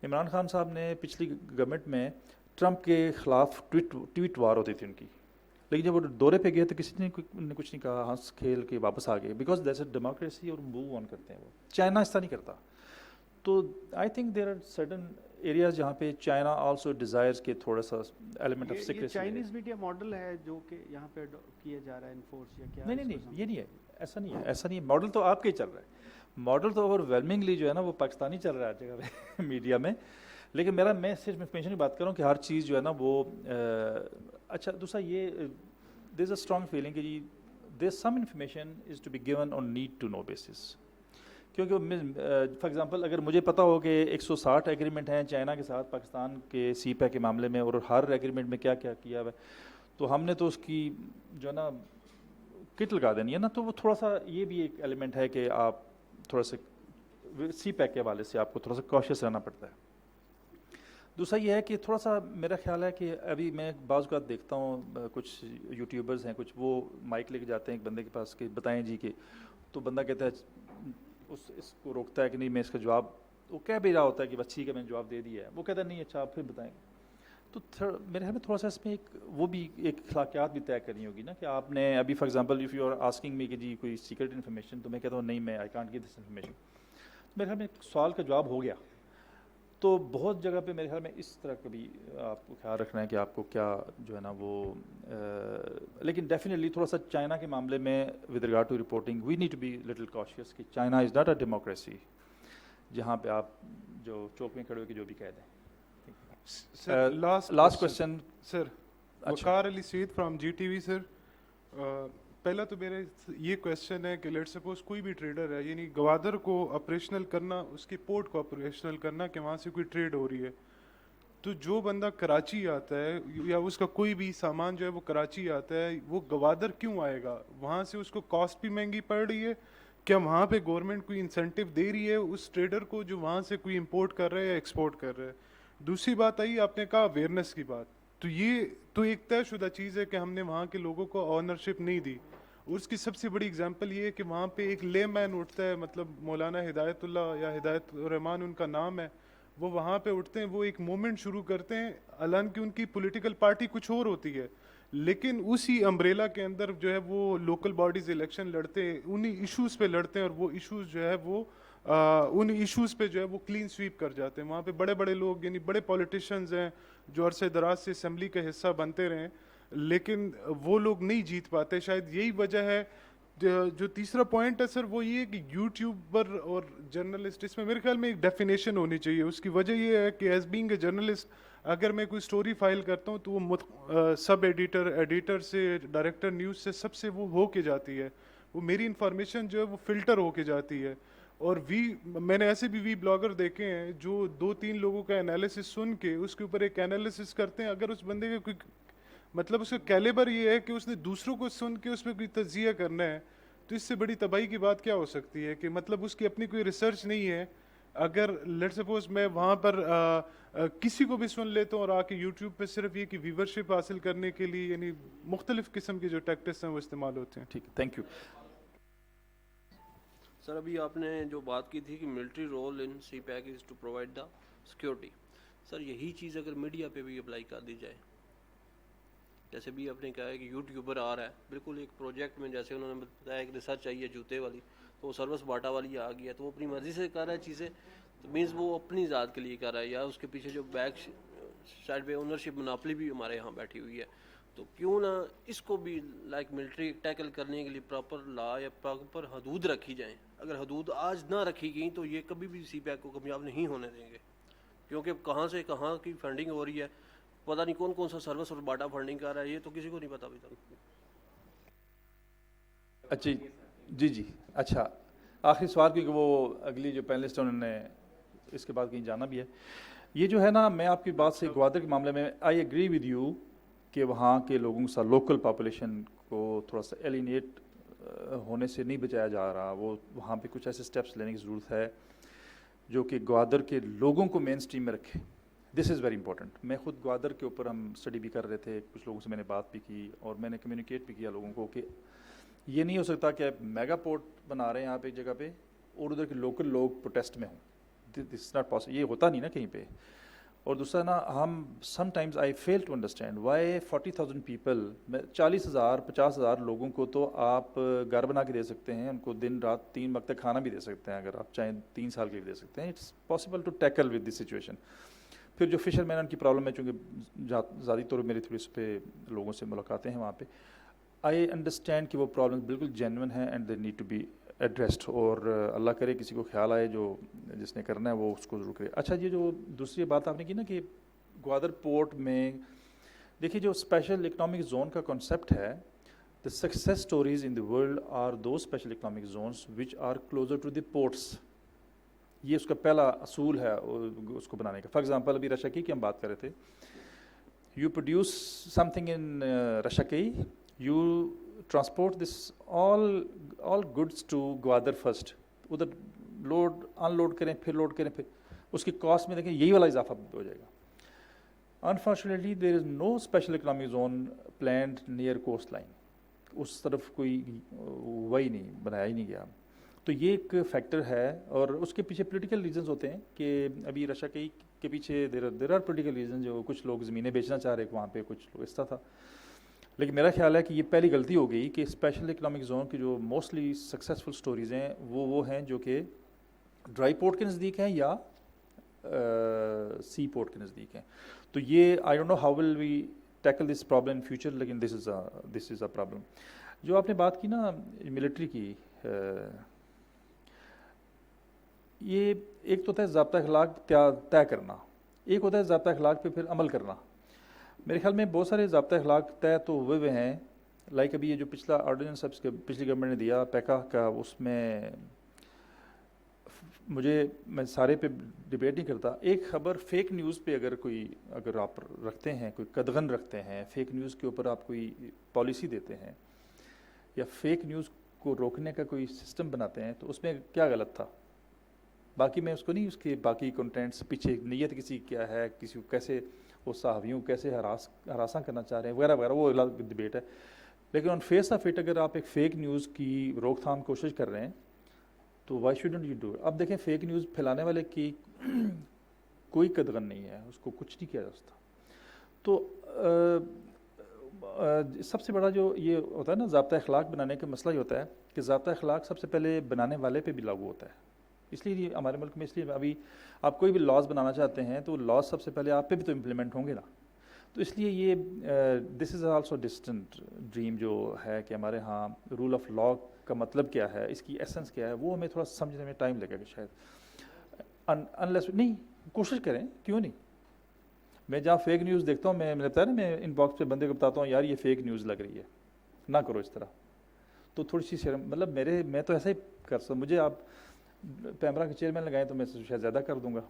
عمران خان صاحب نے پچھلی گورنمنٹ میں ٹرمپ کے خلاف ٹویٹ وار ہوتی تھی ان کی, لیکن جب وہ دورے پہ گئے تو کسی نے کچھ نہیں کہا, ہنس کھیل کے واپس آ گئے, بیکاز دیٹس اے ڈیموکریسی اور موو آن کرتے ہیں. وہ چائنا ایسا نہیں کرتا. تو I think there are certain areas جہاں پہ چائنا آلسو ڈیزائرز کے تھوڑا سا element of secrecy. Chinese media model ہے جو کہ یہاں پہ کیا جا رہا ہے انفورس یا کیا؟ نہیں یہ نہیں ہے, ایسا نہیں ہے, ایسا نہیں ہے. ماڈل تو آپ کے ہی چل رہا ہے. ماڈل تو اوور ویلمنگلی جو ہے نا وہ پاکستانی چل رہا ہے ہر جگہ پہ میڈیا میں. لیکن میں صرف انفارمیشن کی بات کروں کہ ہر چیز جو ہے نا وہ اچھا. دوسرا یہ دیر از اے اسٹرانگ فیلنگ کہ جی there some information is to be given on need to know basis. کیونکہ فار ایگزامپل اگر مجھے پتہ ہو کہ 160 ایگریمنٹ ہیں چائنا کے ساتھ پاکستان کے سی پیک کے معاملے میں, اور ہر ایگریمنٹ میں کیا کیا کیا ہوا ہے, تو ہم نے تو اس کی جو ہے نا کٹ لگا دینی ہے نا. تو وہ تھوڑا سا یہ بھی ایک ایلیمنٹ ہے کہ آپ تھوڑا سا سی پیک کے حوالے سے آپ کو تھوڑا سا کاشیس رہنا پڑتا ہے. دوسرا یہ ہے کہ تھوڑا سا میرا خیال ہے کہ ابھی میں بعض اوقات دیکھتا ہوں کچھ یوٹیوبرز ہیں, کچھ وہ مائک لے کے جاتے ہیں ایک بندے کے پاس کہ بتائیں جی کہ, تو بندہ کہتا ہے اس کو روکتا ہے کہ نہیں میں اس کا جواب, وہ کہہ بھی رہا ہوتا ہے کہ بس ٹھیک ہے میں نے جواب دے دیا ہے, وہ کہتا ہے نہیں اچھا آپ پھر بتائیں. تو میرے خیال میں تھوڑا سا اس میں ایک وہ بھی ایک اخلاقیات بھی طے کرنی ہوگی نا, کہ آپ نے ابھی for example if you are asking me کہ جی کوئی سیکرٹ انفارمیشن, تو میں کہتا ہوں نہیں میں I can't give this information. میرے خیال میں ایک سوال کا جواب ہو گیا. تو بہت جگہ پہ میرے خیال میں اس طرح کا بھی آپ کو خیال رکھنا ہے کہ آپ کو کیا جو ہے نا وہ لیکن ڈیفینیٹلی تھوڑا سا چائنا کے معاملے میں with regard to reporting we need to be little cautious کہ China is not a democracy جہاں پہ آپ جو چوک میں کھڑے ہو کے جو بھی کہہ دیں. Last question sir, Waqar Ali Saeed from G T V. Sir پہلا تو میرا یہ کویشچن ہے کہ لیٹ سپوز کوئی بھی ٹریڈر ہے, یعنی گوادر کو آپریشنل کرنا, اس کے پورٹ کو آپریشنل کرنا کہ وہاں سے کوئی ٹریڈ ہو رہی ہے, تو جو بندہ کراچی آتا ہے یا اس کا کوئی بھی سامان جو ہے وہ کراچی آتا ہے, وہ گوادر کیوں آئے گا؟ وہاں سے اس کو کاسٹ بھی مہنگی پڑ رہی ہے. کیا وہاں پہ گورنمنٹ کوئی انسینٹیو دے رہی ہے اس ٹریڈر کو جو وہاں سے کوئی امپورٹ کر رہا ہے یا ایکسپورٹ کر رہا ہے؟ دوسری بات آئی, آپ نے کہا اویئرنیس کی بات, تو یہ تو ایک طے شدہ چیز ہے کہ ہم نے وہاں کے لوگوں کو آنرشپ نہیں دی. اور اس کی سب سے بڑی اگزامپل یہ ہے کہ وہاں پہ ایک لے مین اٹھتا ہے, مطلب مولانا ہدایت اللہ یا ہدایت الرحمان ان کا نام ہے, وہ وہاں پہ اٹھتے ہیں, وہ ایک موومنٹ شروع کرتے ہیں, حالانکہ ان کی پولیٹیکل پارٹی کچھ اور ہوتی ہے, لیکن اسی امبریلا کے اندر جو ہے وہ لوکل باڈیز الیکشن لڑتے ہیں, انہی ایشوز پہ لڑتے ہیں, اور وہ ایشوز جو ہے وہ ان ایشوز پہ جو ہے وہ کلین سویپ کر جاتے ہیں. وہاں پہ بڑے بڑے لوگ یعنی بڑے پولیٹیشنز ہیں جو عرصے دراز سے اسمبلی کا حصہ بنتے رہے, لیکن وہ لوگ نہیں جیت پاتے. شاید یہی وجہ ہے. جو تیسرا پوائنٹ ہے سر وہ یہ ہے کہ یوٹیوبر اور جرنلسٹ, اس میں میرے خیال میں ایک ڈیفینیشن ہونی چاہیے. اس کی وجہ یہ ہے کہ ایز بینگ اے جرنلسٹ اگر میں کوئی سٹوری فائل کرتا ہوں تو وہ سب ایڈیٹر سے, ڈائریکٹر نیوز سے, سب سے وہ ہو کے جاتی ہے, وہ میری انفارمیشن جو ہے وہ فلٹر ہو کے جاتی ہے. اور میں نے ایسے بھی وی بلاگر دیکھے ہیں جو 2-3 لوگوں کا انالیسس سن کے اس کے اوپر ایک انالیسس کرتے ہیں. اگر اس بندے کا کوئی مطلب اس کا کیلیبر یہ ہے کہ اس نے دوسروں کو سن کے اس پہ کوئی تجزیہ کرنا ہے, تو اس سے بڑی تباہی کی بات کیا ہو سکتی ہے کہ مطلب اس کی اپنی کوئی ریسرچ نہیں ہے. اگر لیٹ سپوز میں وہاں پر کسی کو بھی سن لیتا ہوں اور آ کے یوٹیوب پہ صرف یہ کہ ویورشپ حاصل کرنے کے لیے یعنی مختلف قسم کے جو ٹیکٹکس ہیں وہ استعمال ہوتے ہیں. ٹھیک, تھینک یو. سر ابھی آپ نے جو بات کی تھی کہ military role in CPEC is to provide the security, sir یہی چیز اگر میڈیا پہ بھی اپلائی کر دی جائے, جیسے بھی آپ نے کہا ہے کہ یوٹیوبر آ رہا ہے بالکل ایک پروجیکٹ میں, جیسے انہوں نے بتایا ایک ریسرچ چاہیے جوتے والی, تو وہ سروس باٹا والی آ گیا, تو وہ اپنی مرضی سے کر رہا ہے چیزیں, تو مینس وہ اپنی ذات کے لیے کر رہا ہے, یا اس کے پیچھے جو بیک سائڈ پہ اونرشپ مناپلی بھی ہمارے یہاں بیٹھی ہوئی ہے. تو کیوں نہ اس کو بھی لائک ملٹری ٹیکل کرنے کے لیے پراپر لا یا پراپر حدود رکھی جائیں. اگر حدود آج نہ رکھی گئیں تو یہ کبھی بھی سی پیک کو کامیاب نہیں ہونے دیں گے, کیونکہ کہاں سے کہاں کی فنڈنگ ہو رہی ہے, پتہ نہیں کون کون سا سروس اور باٹا فنڈنگ کر رہا ہے, یہ تو کسی کو نہیں پتا ابھی تک. اچھا جی اچھا, آخری سوال, کیونکہ وہ اگلی جو پینلسٹ ہیں انہوں نے اس کے بعد کہیں جانا بھی ہے. یہ جو ہے نا, میں آپ کی بات سے گوادر کے معاملے میں آئی ایگری ود یو کہ وہاں کے لوگوں کے ساتھ لوکل پاپولیشن کو تھوڑا سا ایلینیٹ ہونے سے نہیں بچایا جا رہا. وہ وہاں پہ کچھ ایسے سٹیپس لینے کی ضرورت ہے جو کہ گوادر کے لوگوں کو مین سٹریم میں رکھے. دس از ویری امپورٹنٹ. میں خود گوادر کے اوپر ہم اسٹڈی بھی کر رہے تھے, کچھ لوگوں سے میں نے بات بھی کی اور میں نے کمیونیکیٹ بھی کیا لوگوں کو کہ یہ نہیں ہو سکتا کہ آپ میگا پورٹ بنا رہے ہیں یہاں پہ ایک جگہ پہ اور ادھر کے لوکل لوگ پروٹیسٹ میں ہوں. دس از ناٹ پاسبل, یہ ہوتا نہیں نا کہیں پہ. اور دوسرا نا, ہم sometimes I fail to understand why 40,000 people, 40,000-50,000 لوگوں کو تو آپ گھر بنا کے دے سکتے ہیں, ان کو دن رات 3 وقت کھانا بھی دے سکتے ہیں, اگر آپ چاہیں 3 سال کے بھی دے سکتے ہیں. It's possible to tackle with this situation. پھر جو فشر مین ان کی پرابلم ہے, چونکہ ذاتی طور پر میری تھوڑی اس پہ لوگوں سے ملاقاتیں ہیں وہاں پہ, آئی انڈرسٹینڈ کہ وہ پرابلم بالکل جینون ہیں and they need to be addressed. اور اللہ کرے کسی کو خیال آئے جس نے کرنا ہے وہ اس کو ضرور کرے. اچھا, یہ جو دوسری بات آپ نے کی نا کہ گوادر پورٹ میں دیکھیے جو اسپیشل اکنامک زون کا کانسیپٹ ہے, the success stories in the world are دو special economic zones which are closer to the ports. یہ اس کا پہلا اصول ہے اس کو بنانے کا. فار ایگزامپل ابھی رشکی کی ہم بات کر رہے تھے, you produce something in Rashakai, you transport this all goods to Gwadar first, ادھر لوڈ ان لوڈ کریں پھر لوڈ کریں, پھر اس کی کاسٹ میں دیکھیں یہی والا اضافہ ہو جائے گا. Unfortunately there is no special economic zone planned near coastline, اس طرف کوئی وہی نہیں بنایا ہی نہیں گیا. تو یہ ایک فیکٹر ہے, اور اس کے پیچھے پولیٹیکل ریزنز ہوتے ہیں کہ ابھی رشکی کے پیچھے دیر آر پولیٹیکل ریزن, جو کچھ لوگ زمینیں بیچنا چاہ رہے وہاں پہ, کچھ لوگ اس طرح تھا. لیکن میرا خیال ہے کہ یہ پہلی غلطی ہو گئی کہ اسپیشل اکنامک زون کی جو موسٹلی سکسیزفل سٹوریز ہیں وہ ہیں جو کہ ڈرائی پورٹ کے نزدیک ہیں یا سی پورٹ کے نزدیک ہیں. تو یہ I don't know how will we tackle this problem in future, لیکن دس از اے پرابلم. جو آپ نے بات کی نا ملٹری کی, یہ ایک تو ہوتا ہے ضابطہ اخلاق طے کرنا, ایک ہوتا ہے ضابطہ اخلاق پہ پھر عمل کرنا. میرے خیال میں بہت سارے ضابطہ اخلاق طے تو ہوئے ہیں, لائک ابھی یہ جو پچھلا آرڈیننس پچھلی گورنمنٹ نے دیا پیکا کا, اس میں مجھے میں سارے پہ ڈبیٹ نہیں کرتا. ایک خبر فیک نیوز پہ اگر آپ رکھتے ہیں، کوئی قدغن رکھتے ہیں، فیک نیوز کے اوپر آپ کوئی پالیسی دیتے ہیں یا فیک نیوز کو روکنے کا کوئی سسٹم بناتے ہیں، تو اس میں کیا غلط تھا؟ باقی میں اس کو نہیں، اس کے باقی کنٹینٹس پیچھے نیت کسی کی کیا ہے، کسی کو کیسے وہ صحافیوں کو کیسے ہراساں کرنا چاہ رہے ہیں وغیرہ وغیرہ، وہ الگ ڈبیٹ ہے. لیکن آن فیس آف اٹ اگر آپ ایک فیک نیوز کی روک تھام کوشش کر رہے ہیں تو وائی شوڈنٹ یو ڈو. اب دیکھیں فیک نیوز پھیلانے والے کی کوئی قدغن نہیں ہے، اس کو کچھ نہیں کیا جا سکتا. تو سب سے بڑا جو یہ ہوتا ہے نا ضابطہ اخلاق بنانے کا مسئلہ یہ ہوتا ہے کہ ضابطہ اخلاق سب سے پہلے بنانے والے پہ بھی لاگو ہوتا ہے. اس لیے ہمارے ملک میں اس لیے ابھی آپ کوئی بھی لاز بنانا چاہتے ہیں تو لاز سب سے پہلے آپ پہ بھی تو امپلیمنٹ ہوں گے نا. تو اس لیے یہ دس از آلسو ڈسٹنٹ ڈریم جو ہے کہ ہمارے ہاں رول آف لا کا مطلب کیا ہے، اس کی ایسنس کیا ہے، وہ ہمیں تھوڑا سمجھنے میں ٹائم لگے گا شاید. انلیس نہیں کوشش کریں، کیوں نہیں. میں جہاں فیک نیوز دیکھتا ہوں میں بتایا نا، میں ان باکس پہ بندے کو بتاتا ہوں یار یہ فیک نیوز لگ رہی ہے، نہ کرو اس طرح. تو تھوڑی سی شرم، مطلب میں تو ایسا ہی کر سکتا ہوں. مجھے آپ پیمرا کے چیئرمین لگائیں تو میں شاید زیادہ کر دوں گا،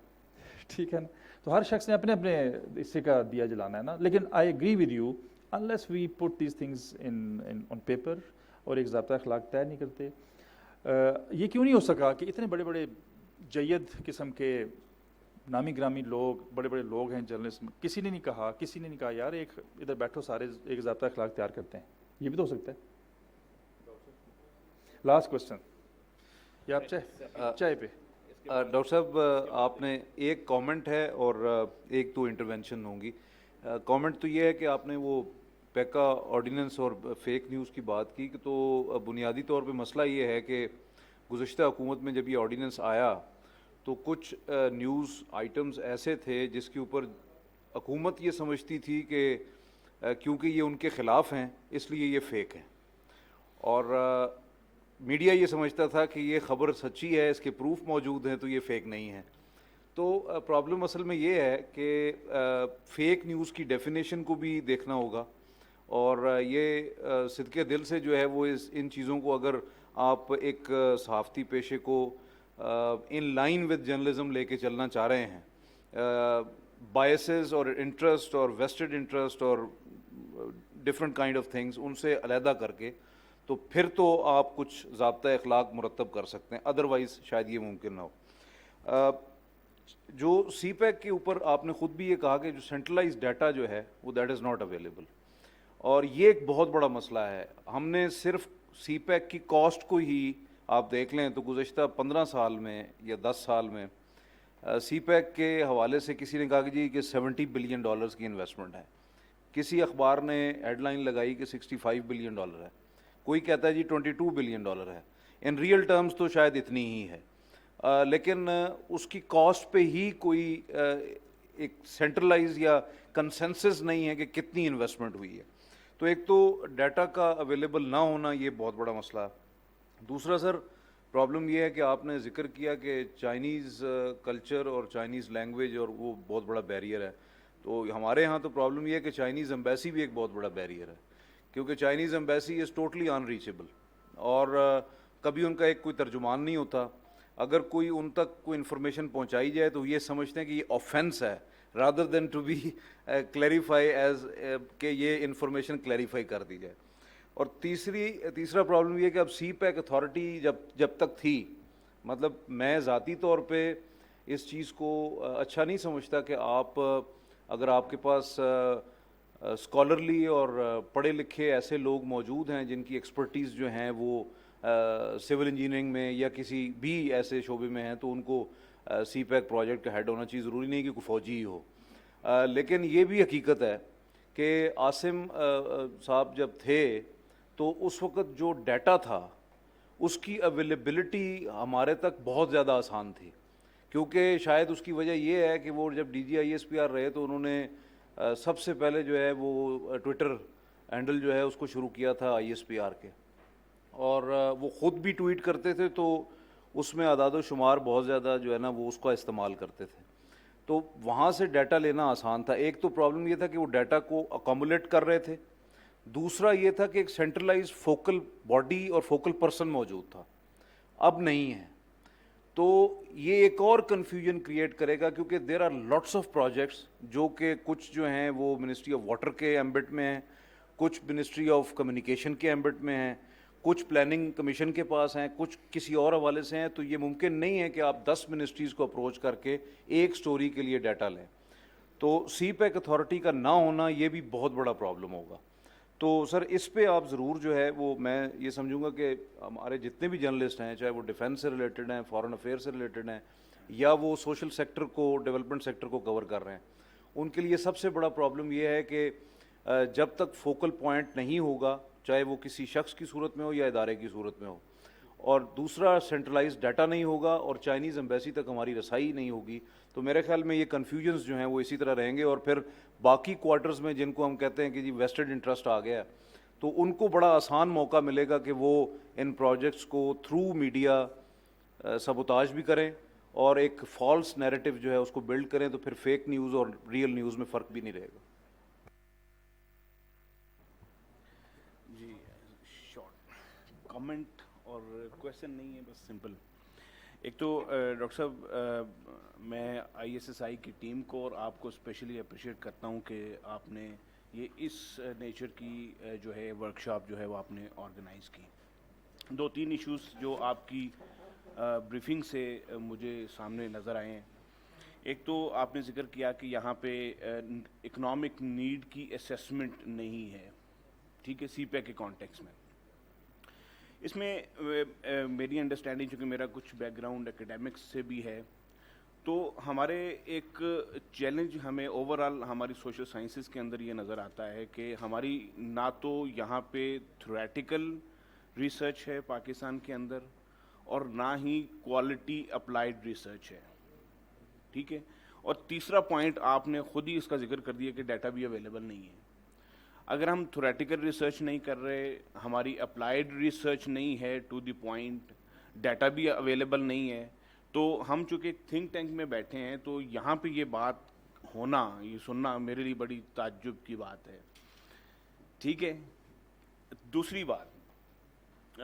ٹھیک ہے نا. تو ہر شخص نے اپنے اپنے حصے کا دیا جلانا ہے نا. لیکن I agree with you unless we put these things on paper اور ایک ضابطہ اخلاق طے نہیں کرتے. یہ کیوں نہیں ہو سکا کہ اتنے بڑے بڑے جید قسم کے نامی گرامی لوگ، بڑے بڑے لوگ ہیں جرنلسٹ، کسی نے نہیں کہا یار ایک ادھر بیٹھو سارے ایک ضابطہ اخلاق تیار کرتے ہیں. یہ بھی تو ہو سکتا ہے. لاسٹ کوشچن یا آپ چائے پہ. ڈاکٹر صاحب آپ نے ایک کامنٹ ہے اور ایک تو انٹرونشن ہوں گی. کامنٹ تو یہ ہے کہ آپ نے وہ پیکا آرڈیننس اور فیک نیوز کی بات کی، تو بنیادی طور پہ مسئلہ یہ ہے کہ گزشتہ حکومت میں جب یہ آرڈیننس آیا تو کچھ نیوز آئٹمز ایسے تھے جس کے اوپر حکومت یہ سمجھتی تھی کہ کیونکہ یہ ان کے خلاف ہیں اس لیے یہ فیک ہیں، اور میڈیا یہ سمجھتا تھا کہ یہ خبر سچی ہے، اس کے پروف موجود ہیں تو یہ فیک نہیں ہے. تو پرابلم اصل میں یہ ہے کہ فیک نیوز کی ڈیفینیشن کو بھی دیکھنا ہوگا، اور یہ صدقے دل سے جو ہے وہ ان چیزوں کو اگر آپ ایک صحافتی پیشے کو ان لائن ود جرنلزم لے کے چلنا چاہ رہے ہیں، بائسز اور انٹرسٹ اور ویسٹڈ انٹرسٹ اور different kind of things in سے علیحدہ کر کے، تو پھر تو آپ کچھ ضابطہ اخلاق مرتب کر سکتے ہیں، ادروائز شاید یہ ممکن نہ ہو. جو سی پیک کے اوپر آپ نے خود بھی یہ کہا کہ جو سینٹرلائز ڈیٹا جو ہے وہ دیٹ از ناٹ اویلیبل، اور یہ ایک بہت بڑا مسئلہ ہے. ہم نے صرف سی پیک کی کاسٹ کو ہی آپ دیکھ لیں تو گزشتہ 15 سال میں یا 10 سال میں سی پیک کے حوالے سے کسی نے کہا کہ جی کہ $70 بلین کی انویسٹمنٹ ہے، کسی اخبار نے ہیڈ لائن لگائی کہ $65 بلین ہے، کوئی کہتا ہے جی $22 بلین ہے. ان ریئل ٹرمز تو شاید اتنی ہی ہے، لیکن اس کی کاسٹ پہ ہی کوئی ایک سینٹرلائز یا کنسنسس نہیں ہے کہ کتنی انویسٹمنٹ ہوئی ہے. تو ایک تو ڈیٹا کا اویلیبل نہ ہونا یہ بہت بڑا مسئلہ ہے. دوسرا سر پرابلم یہ ہے کہ آپ نے ذکر کیا کہ چائنیز کلچر اور چائنیز لینگویج اور وہ بہت بڑا بیریئر ہے. تو ہمارے ہاں تو پرابلم یہ ہے کہ چائنیز ایمبیسی بھی ایک بہت بڑا بیریئر ہے، کیونکہ Chinese embassy is totally in reachable, اور کبھی ان کا ایک کوئی ترجمان نہیں ہوتا. اگر کوئی ان تک کوئی انفارمیشن پہنچائی جائے تو یہ سمجھتے ہیں کہ یہ آفینس ہے rather than to be clarified as کہ یہ انفارمیشن کلیریفائی کر دی جائے. اور تیسرا پرابلم یہ ہے کہ اب سی پیک اتھارٹی جب تک تھی، مطلب میں ذاتی طور پہ اس چیز کو اچھا نہیں سمجھتا کہ آپ اگر آپ کے پاس اسکالرلی اور پڑھے لکھے ایسے لوگ موجود ہیں جن کی ایکسپرٹیز جو ہیں وہ سول انجینئرنگ میں یا کسی بھی ایسے شعبے میں ہیں، تو ان کو سی پیک پروجیکٹ کا ہیڈ ہونا چاہیے. ضروری نہیں کہ کوئی فوجی ہی ہو. لیکن یہ بھی حقیقت ہے کہ عاصم صاحب جب تھے تو اس وقت جو ڈیٹا تھا اس کی اویلیبلٹی ہمارے تک بہت زیادہ آسان تھی، کیونکہ شاید اس کی وجہ یہ ہے کہ وہ جب D G I S P R رہے تو انہوں نے سب سے پہلے جو ہے وہ ٹویٹر ہینڈل جو ہے اس کو شروع کیا تھا آئی ایس پی آر کے، اور وہ خود بھی ٹویٹ کرتے تھے تو اس میں اعداد و شمار بہت زیادہ جو ہے نا وہ اس کا استعمال کرتے تھے. تو وہاں سے ڈیٹا لینا آسان تھا. ایک تو پرابلم یہ تھا کہ وہ ڈیٹا کو اکومولیٹ کر رہے تھے، دوسرا یہ تھا کہ ایک سینٹرلائز فوکل باڈی اور فوکل پرسن موجود تھا. اب نہیں ہے. تو یہ ایک اور کنفیوژن کریٹ کرے گا، کیونکہ there are lots of projects جو کہ کچھ جو ہیں وہ منسٹری آف واٹر کے ایمبٹ میں ہیں، کچھ منسٹری آف کمیونیکیشن کے ایمبٹ میں ہیں، کچھ پلاننگ کمیشن کے پاس ہیں، کچھ کسی اور حوالے سے ہیں. تو یہ ممکن نہیں ہے کہ آپ 10 منسٹریز کو اپروچ کر کے ایک سٹوری کے لیے ڈیٹا لیں. تو سی پیک اتھارٹی کا نہ ہونا یہ بھی بہت بڑا پرابلم ہوگا. تو سر اس پہ آپ ضرور جو ہے وہ، میں یہ سمجھوں گا کہ ہمارے جتنے بھی جرنلسٹ ہیں، چاہے وہ ڈیفینس سے ریلیٹڈ ہیں، فارن افیئر سے ریلیٹڈ ہیں، یا وہ سوشل سیکٹر کو، ڈیولپمنٹ سیکٹر کو کور کر رہے ہیں، ان کے لیے سب سے بڑا پرابلم یہ ہے کہ جب تک فوکل پوائنٹ نہیں ہوگا، چاہے وہ کسی شخص کی صورت میں ہو یا ادارے کی صورت میں ہو، اور دوسرا سینٹرلائز ڈیٹا نہیں ہوگا اور چائنیز ایمبیسی تک ہماری رسائی نہیں ہوگی، تو میرے خیال میں یہ کنفیوژنس جو ہیں وہ اسی طرح رہیں گے. اور پھر باقی کوارٹرز میں جن کو ہم کہتے ہیں کہ جی ویسٹڈ انٹرسٹ آ گیا ہے، تو ان کو بڑا آسان موقع ملے گا کہ وہ ان پروجیکٹس کو تھرو میڈیا سبوتاج بھی کریں اور ایک فالس نیریٹو جو ہے اس کو بلڈ کریں. تو پھر فیک نیوز اور ریئل نیوز میں فرق بھی نہیں رہے گا. جی شارٹ کامنٹ اور کویشچن نہیں ہے، بس سمپل. ایک تو ڈاکٹر صاحب، میں آئی ایس ایس آئی کی ٹیم کو اور آپ کو اسپیشلی اپریشیٹ کرتا ہوں کہ آپ نے یہ اس نیچر کی جو ہے ورکشاپ جو ہے وہ آپ نے آرگنائز کی. 2-3 ایشوز جو آپ کی بریفنگ سے مجھے سامنے نظر آئے ہیں. ایک تو آپ نے ذکر کیا کہ یہاں پہ اکنامک نیڈ کی اسیسمنٹ نہیں ہے، ٹھیک ہے، سی پیک کے کانٹیکس میں. اس میں میری انڈرسٹینڈنگ، چونکہ میرا کچھ بیک گراؤنڈ اکیڈیمکس سے بھی ہے، تو ہمارے ایک چیلنج ہمیں اوور آل ہماری سوشل سائنسز کے اندر یہ نظر آتا ہے کہ ہماری نہ تو یہاں پہ تھیوریٹیکل ریسرچ ہے پاکستان کے اندر، اور نہ ہی کوالٹی اپلائیڈ ریسرچ ہے، ٹھیک ہے. اور تیسرا پوائنٹ آپ نے خود ہی اس کا ذکر کر دیا کہ ڈیٹا بھی اویلیبل نہیں ہے. اگر ہم تھیوریٹیکل ریسرچ نہیں کر رہے، ہماری اپلائیڈ ریسرچ نہیں ہے ٹو دی پوائنٹ، ڈیٹا بھی اویلیبل نہیں ہے، تو ہم چونکہ تھنک ٹینک میں بیٹھے ہیں تو یہاں پہ یہ بات ہونا، یہ سننا میرے لیے بڑی تعجب کی بات ہے، ٹھیک ہے. دوسری بات،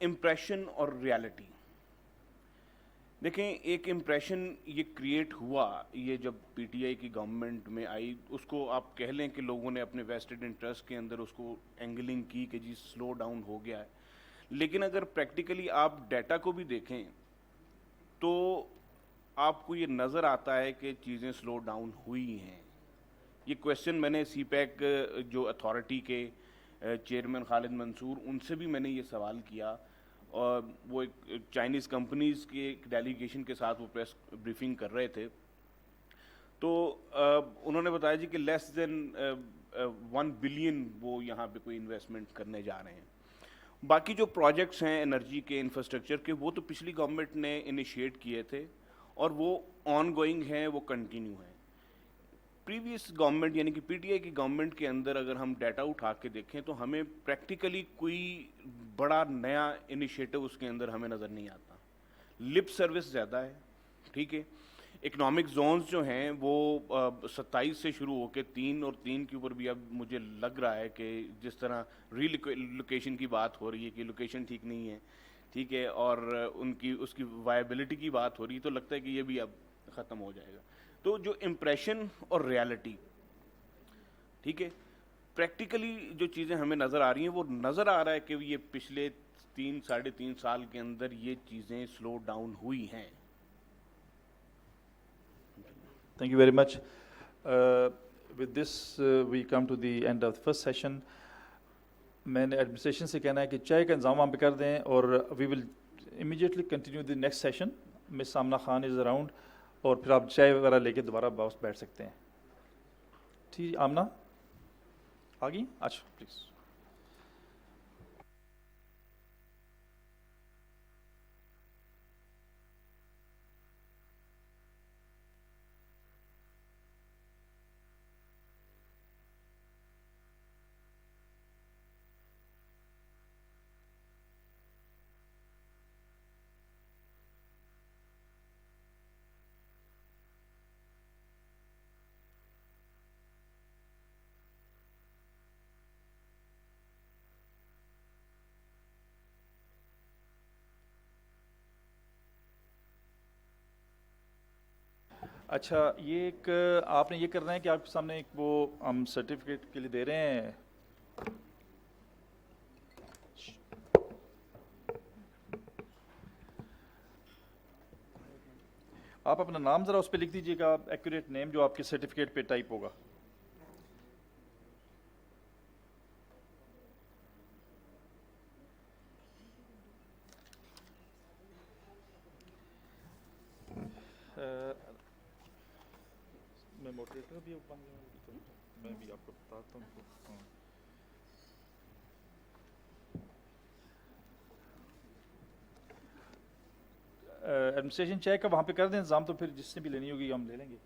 امپریشن اور ریالٹی. دیکھیں، ایک امپریشن یہ کریٹ ہوا، یہ جب پی ٹی آئی کی گورنمنٹ میں آئی، اس کو آپ کہہ لیں کہ لوگوں نے اپنے ویسٹڈ انٹرسٹ کے اندر اس کو اینگلنگ کی کہ جی سلو ڈاؤن ہو گیا ہے. لیکن اگر پریکٹیکلی آپ ڈیٹا کو بھی دیکھیں تو آپ کو یہ نظر آتا ہے کہ چیزیں سلو ڈاؤن ہوئی ہیں. یہ کویشچن میں نے سی پیک جو اتھارٹی کے چیئرمین خالد منصور، ان سے بھی میں نے یہ سوال کیا، اور وہ ایک چائنیز کمپنیز کے ایک ڈیلیگیشن کے ساتھ وہ پریس بریفنگ کر رہے تھے، تو انہوں نے بتایا جی کہ لیس دین 1 بلین وہ یہاں پہ کوئی انویسٹمنٹ کرنے جا رہے ہیں. باقی جو پروجیکٹس ہیں انرجی کے، انفراسٹرکچر کے، وہ تو پچھلی گورنمنٹ نے انیشیٹ کیے تھے اور وہ آن گوئنگ ہیں، وہ کنٹینیو ہیں. پریویس گورنمنٹ یعنی کہ پی ٹی آئی کی گورنمنٹ کے اندر اگر ہم ڈیٹا اٹھا کے دیکھیں تو ہمیں پریکٹیکلی کوئی بڑا نیا انیشیٹو اس کے اندر ہمیں نظر نہیں آتا. لپ سروس زیادہ ہے، ٹھیک ہے. اکنامک زونز جو ہیں وہ 27 سے شروع ہو کے 3 اور 3 کے اوپر بھی اب مجھے لگ رہا ہے کہ جس طرح ری لوکیشن کی بات ہو رہی ہے کہ لوکیشن ٹھیک نہیں ہے، ٹھیک ہے، اور اس کی وائبلٹی کی بات ہو رہی ہے، تو لگتا ہے کہ یہ بھی اب ختم ہو جائے گا. تو جو امپریشن اور ریالٹی، ٹھیک ہے، پریکٹیکلی جو چیزیں ہمیں نظر آ رہی ہیں، وہ نظر آ رہا ہے کہ یہ پچھلے 3-3.5 سال کے اندر یہ چیزیں سلو ڈاؤن ہوئی ہیں. Thank you very much. With this, we come to the end of the first session. میں نے ایڈمنسٹریشن سے کہنا ہے کہ چائے کا انتظام آپ کر دیں، اور we will immediately continue the next session. Miss Amna Khan is around, اور پھر آپ چائے وغیرہ لے کے دوبارہ واپس بیٹھ سکتے ہیں. ٹھیک، آمنہ آ گئی؟ اچھا پلیز. اچھا یہ ایک آپ نے یہ کرنا ہے کہ آپ کے سامنے ایک وہ ہم سرٹیفکیٹ کے لیے دے رہے ہیں. آپ اپنا نام ذرا اس پہ لکھ دیجیے گا, ایکوریٹ نیم جو آپ کے سرٹیفکیٹ پہ ٹائپ ہوگا. میں موڈریٹر بھی میں بھی آپ کو بتاتا ہوں. ایڈمنسٹریشن چیک کا وہاں پہ کر دیں انتظام, تو پھر جس نے بھی لینی ہوگی ہم لے لیں گے.